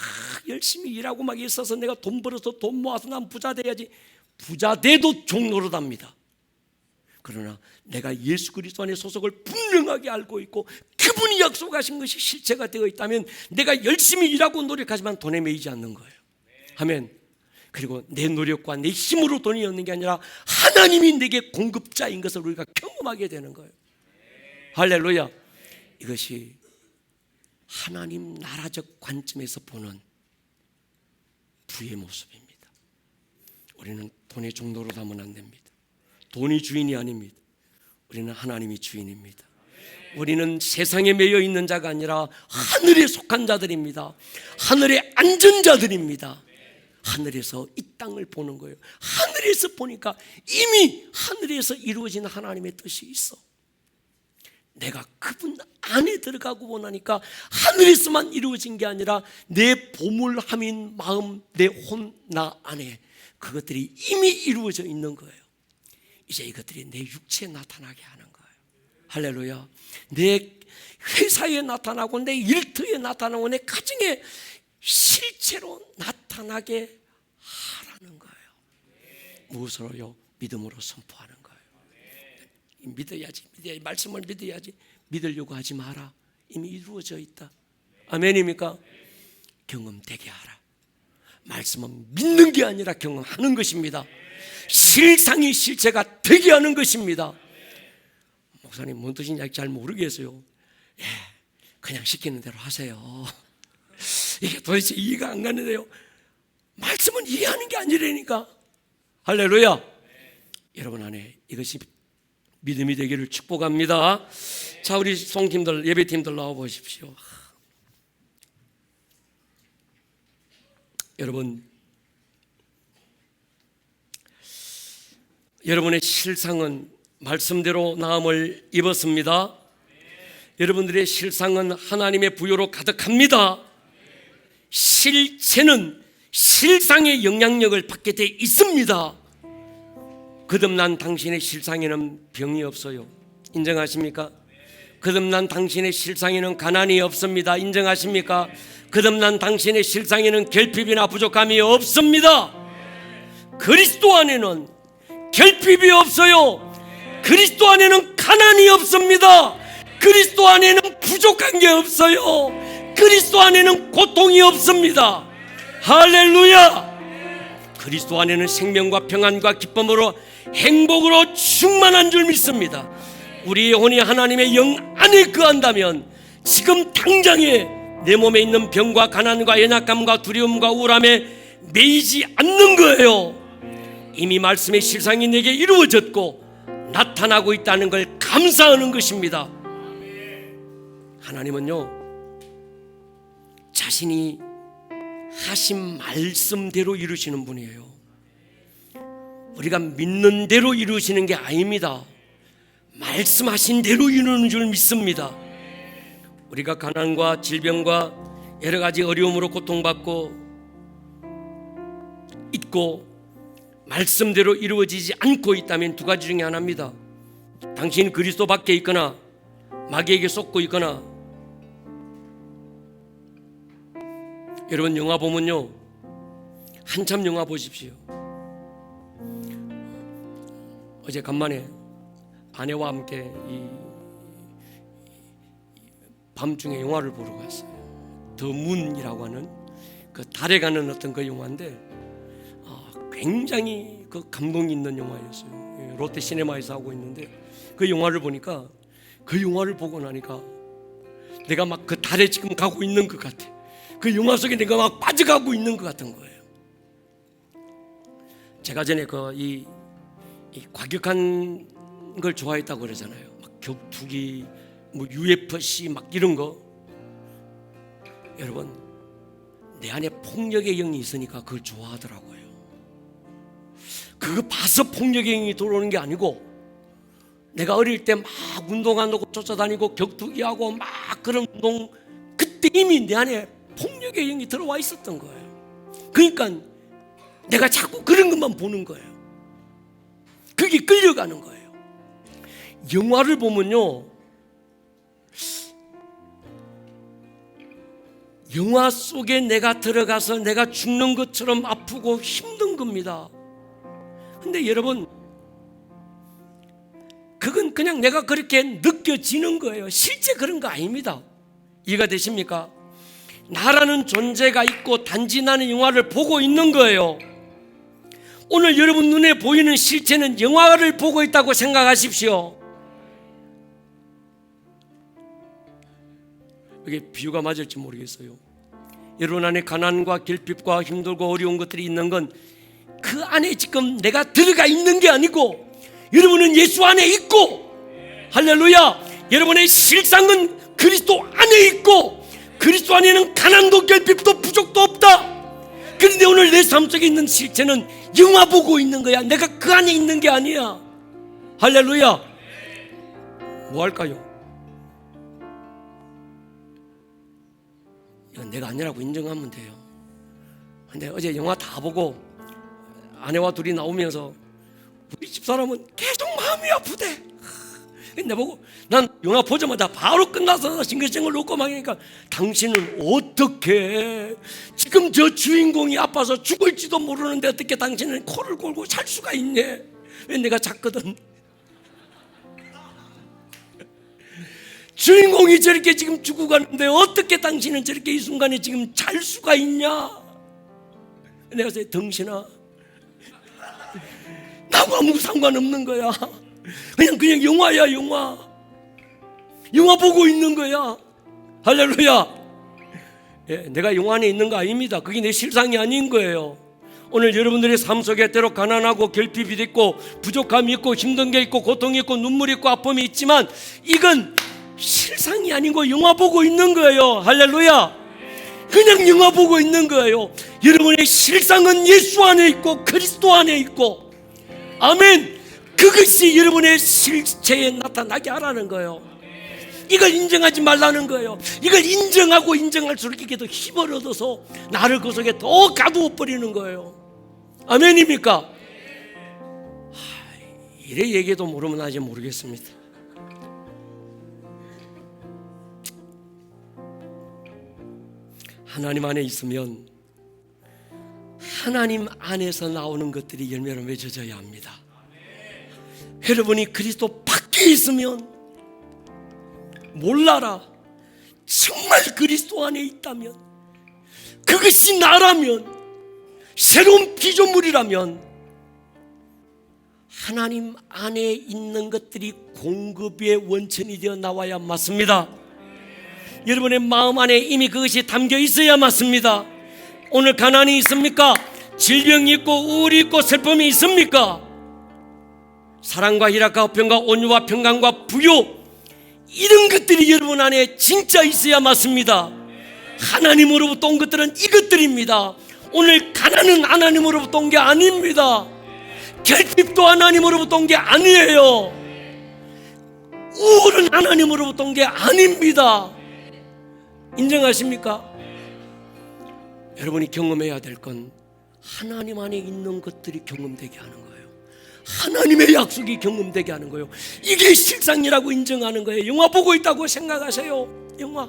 열심히 일하고 막 있어서 내가 돈 벌어서 돈 모아서 난 부자 돼야지, 부자 돼도 종노릇합니다. 그러나 내가 예수 그리스도 안에 소속을 분명하게 알고 있고 그분이 약속하신 것이 실체가 되어 있다면 내가 열심히 일하고 노력하지만 돈에 매이지 않는 거예요. 아멘. 그리고 내 노력과 내 힘으로 돈이 얻는 게 아니라 하나님이 내게 공급자인 것을 우리가 경험하게 되는 거예요. 할렐루야. 이것이 하나님 나라적 관점에서 보는 부의 모습입니다. 우리는 돈의 종로로 가면 안 됩니다. 돈이 주인이 아닙니다. 우리는 하나님이 주인입니다. 우리는 세상에 매여 있는 자가 아니라 하늘에 속한 자들입니다. 하늘에 앉은 자들입니다. 하늘에서 이 땅을 보는 거예요. 하늘에서 보니까 이미 하늘에서 이루어진 하나님의 뜻이 있어. 내가 그분 안에 들어가고 보니까 하늘에서만 이루어진 게 아니라 내 보물함인 마음, 내 혼, 나 안에 그것들이 이미 이루어져 있는 거예요. 이제 이것들이 내 육체에 나타나게 하는 거예요. 할렐루야. 내 회사에 나타나고 내 일터에 나타나고 내 가정에 실체로 나타나게 하라는 거예요. 무엇으로요? 믿음으로 선포하는 거예요. 믿어야지. 말씀을 믿어야지. 믿으려고 하지 마라. 이미 이루어져 있다. 아멘입니까? 경험되게 하라. 말씀은 믿는 게 아니라 경험하는 것입니다. 실상이 실체가 되게 하는 것입니다. 목사님 뭔 뜻인지 잘 모르겠어요. 그냥 시키는 대로 하세요. 이게 도대체 이해가 안 가는데요. 말씀은 이해하는 게 아니라니까. 할렐루야. 여러분 안에 이것이 믿음이 되기를 축복합니다. 자, 우리 송팀들, 예배팀들 나와 보십시오. 여러분의 실상은 말씀대로 나음을 입었습니다. 여러분들의 실상은 하나님의 부여로 가득합니다. 실체는 실상의 영향력을 받게 돼 있습니다. 거듭난 당신의 실상에는 병이 없어요. 인정하십니까? 거듭난 당신의 실상에는 가난이 없습니다. 인정하십니까? 거듭난 당신의 실상에는 결핍이나 부족함이 없습니다. 그리스도 안에는 결핍이 없어요. 그리스도 안에는 가난이 없습니다. 그리스도 안에는 부족한 게 없어요. 그리스도 안에는 고통이 없습니다. 할렐루야. 그리스도 안에는 생명과 평안과 기쁨으로 행복으로 충만한 줄 믿습니다. 우리 영혼이 하나님의 영 안에 거한다면 지금 당장에 내 몸에 있는 병과 가난과 연약감과 두려움과 우울함에 매이지 않는 거예요. 이미 말씀의 실상이 내게 이루어졌고 나타나고 있다는 걸 감사하는 것입니다. 하나님은요, 자신이 하신 말씀대로 이루시는 분이에요. 우리가 믿는 대로 이루시는 게 아닙니다. 말씀하신 대로 이루는 줄 믿습니다. 우리가 가난과 질병과 여러 가지 어려움으로 고통받고 있고 말씀대로 이루어지지 않고 있다면 두 가지 중에 하나입니다. 당신 그리스도 밖에 있거나 마귀에게 속고 있거나. 여러분, 영화 보면요, 한참 영화 보십시오. 어제 간만에 아내와 함께 밤중에 영화를 보러 갔어요. 더 문이라고 하는 그 달에 가는 어떤 그 영화인데 굉장히 그 감동 있는 영화였어요. 롯데 시네마에서 하고 있는데 그 영화를 보니까, 그 영화를 보고 나니까 내가 막 그 달에 지금 가고 있는 것 같아. 그 영화 속에 내가 막 빠져가고 있는 것 같은 거예요. 제가 전에 이 과격한 걸 좋아했다고 그러잖아요. 막 격투기, 뭐 UFC 막 이런 거. 여러분, 내 안에 폭력의 영이 있으니까 그걸 좋아하더라고요. 그거 봐서 폭력의 영이 들어오는 게 아니고, 내가 어릴 때 막 운동하고 쫓아다니고 격투기하고 막 그런 운동, 그때 이미 내 안에 폭력의 영이 들어와 있었던 거예요. 그러니까 내가 자꾸 그런 것만 보는 거예요. 그게 끌려가는 거예요. 영화를 보면요, 영화 속에 내가 들어가서 내가 죽는 것처럼 아프고 힘든 겁니다. 근데 여러분, 그건 그냥 내가 그렇게 느껴지는 거예요. 실제 그런 거 아닙니다. 이해가 되십니까? 나라는 존재가 있고 단지 나는 영화를 보고 있는 거예요. 오늘 여러분 눈에 보이는 실체는 영화를 보고 있다고 생각하십시오. 이게 비유가 맞을지 모르겠어요. 여러분 안에 가난과 결핍과 힘들고 어려운 것들이 있는 건 그 안에 지금 내가 들어가 있는 게 아니고 여러분은 예수 안에 있고, 할렐루야, 여러분의 실상은 그리스도 안에 있고 그리스도 안에는 가난도 결핍도 부족도 없다. 그런데 오늘 내 삶 속에 있는 실체는 영화 보고 있는 거야. 내가 그 안에 있는 게 아니야. 할렐루야. 뭐 할까요? 이건 내가 아니라고 인정하면 돼요. 근데 어제 영화 다 보고 아내와 둘이 나오면서 우리 집사람은 계속 마음이 아프대. 근데 보고 난 영화 보자마자 바로 끝나서 싱글싱글 놓고 막 하니까, 당신은 어떻게 지금 저 주인공이 아파서 죽을지도 모르는데 어떻게 당신은 코를 골고 살 수가 있네. 왜 내가 잤거든. 주인공이 저렇게 지금 죽어가는데 어떻게 당신은 저렇게 이 순간에 지금 잘 수가 있냐. 내가 그래서 덩신아, 나하고 아무 상관없는 거야. 그냥 영화야. 영화 보고 있는 거야. 할렐루야. 예, 내가 영화 안에 있는 거 아닙니다. 그게 내 실상이 아닌 거예요. 오늘 여러분들의 삶 속에 때로 가난하고 결핍이 있고 부족함이 있고 힘든 게 있고 고통이 있고 눈물이 있고 아픔이 있지만 이건 실상이 아니고 영화 보고 있는 거예요. 할렐루야. 그냥 영화 보고 있는 거예요. 여러분의 실상은 예수 안에 있고 그리스도 안에 있고, 아멘. 그것이 여러분의 실체에 나타나게 하라는 거예요. 이걸 인정하지 말라는 거예요. 이걸 인정하고 인정할수록 이게 더 힘을 얻어서 나를 그 속에 더 가두어 버리는 거예요. 아멘입니까? 이래 얘기도 모르면 아직 모르겠습니다. 하나님 안에 있으면 하나님 안에서 나오는 것들이 열매로 맺어져야 합니다. 여러분이 그리스도 밖에 있으면 몰라라. 정말 그리스도 안에 있다면, 그것이 나라면, 새로운 피조물이라면 하나님 안에 있는 것들이 공급의 원천이 되어 나와야 맞습니다. 여러분의 마음 안에 이미 그것이 담겨 있어야 맞습니다. 오늘 가난이 있습니까? 질병이 있고 우울이 있고 슬픔이 있습니까? 사랑과 희락과 화평과 온유와 평강과 부요, 이런 것들이 여러분 안에 진짜 있어야 맞습니다. 하나님으로부터 온 것들은 이것들입니다. 오늘 가난은 하나님으로부터 온 게 아닙니다. 결핍도 하나님으로부터 온 게 아니에요. 우울은 하나님으로부터 온 게 아닙니다. 인정하십니까? 여러분이 경험해야 될 건 하나님 안에 있는 것들이 경험되게 하는 거예요. 하나님의 약속이 경험되게 하는 거예요. 이게 실상이라고 인정하는 거예요. 영화 보고 있다고 생각하세요. 영화.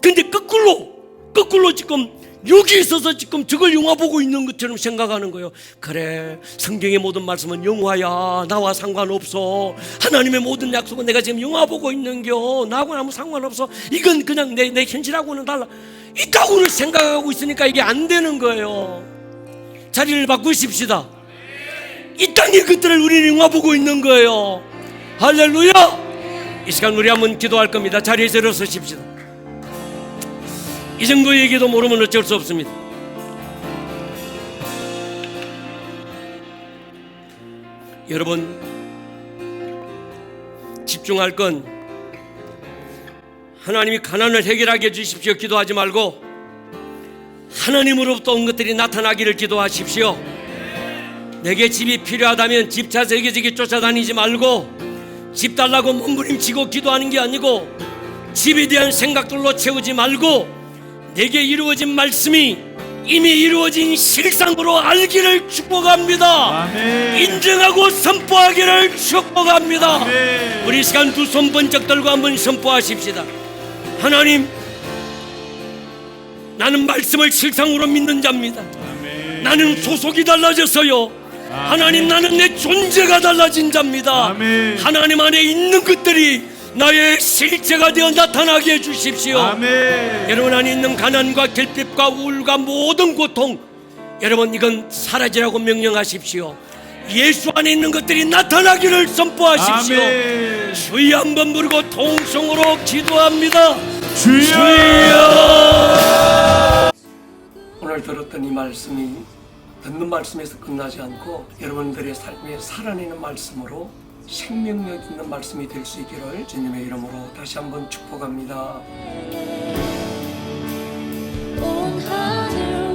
근데 거꾸로 지금 여기 있어서 지금 저걸 영화 보고 있는 것처럼 생각하는 거예요. 그래, 성경의 모든 말씀은 영화야. 나와 상관없어. 하나님의 모든 약속은 내가 지금 영화 보고 있는겨. 나하고는 아무 상관없어. 이건 그냥 내 현실하고는 달라. 있다고는 생각하고 있으니까 이게 안 되는 거예요. 자리를 바꾸십시다. 이 땅의 것들을 우리는 영화 보고 있는 거예요. 할렐루야. 이 시간 우리 한번 기도할 겁니다. 자리에서 일어서십시다. 이 정도 얘기도 모르면 어쩔 수 없습니다. 여러분, 집중할 건 하나님이 가난을 해결하게 해주십시오 기도하지 말고 하나님으로부터 온 것들이 나타나기를 기도하십시오. 내게 집이 필요하다면 집 찾아 여기저기 쫓아다니지 말고 집 달라고 몸부림치고 기도하는 게 아니고 집에 대한 생각들로 채우지 말고 내게 이루어진 말씀이 이미 이루어진 실상으로 알기를 축복합니다. 아멘. 인정하고 선포하기를 축복합니다. 아멘. 우리 시간 두 손 번쩍 들고 한번 선포하십시다. 하나님, 나는 말씀을 실상으로 믿는 자입니다. 아멘. 나는 소속이 달라졌어요. 아멘. 하나님, 나는 내 존재가 달라진 자입니다. 아멘. 하나님 안에 있는 것들이 나의 실체가 되어 나타나게 해주십시오. 아멘. 여러분 안에 있는 가난과 결핍과 우울과 모든 고통, 여러분 이건 사라지라고 명령하십시오. 예수 안에 있는 것들이 나타나기를 선포하십시오. 아멘. 주여 한번 부르고 통성으로 기도합니다. 주여. 오늘 들었던 이 말씀이 듣는 말씀에서 끝나지 않고 여러분들의 삶에 살아내는 말씀으로 생명력 있는 말씀이 될 수 있기를 주님의 이름으로 다시 한번 축복합니다. 온 하늘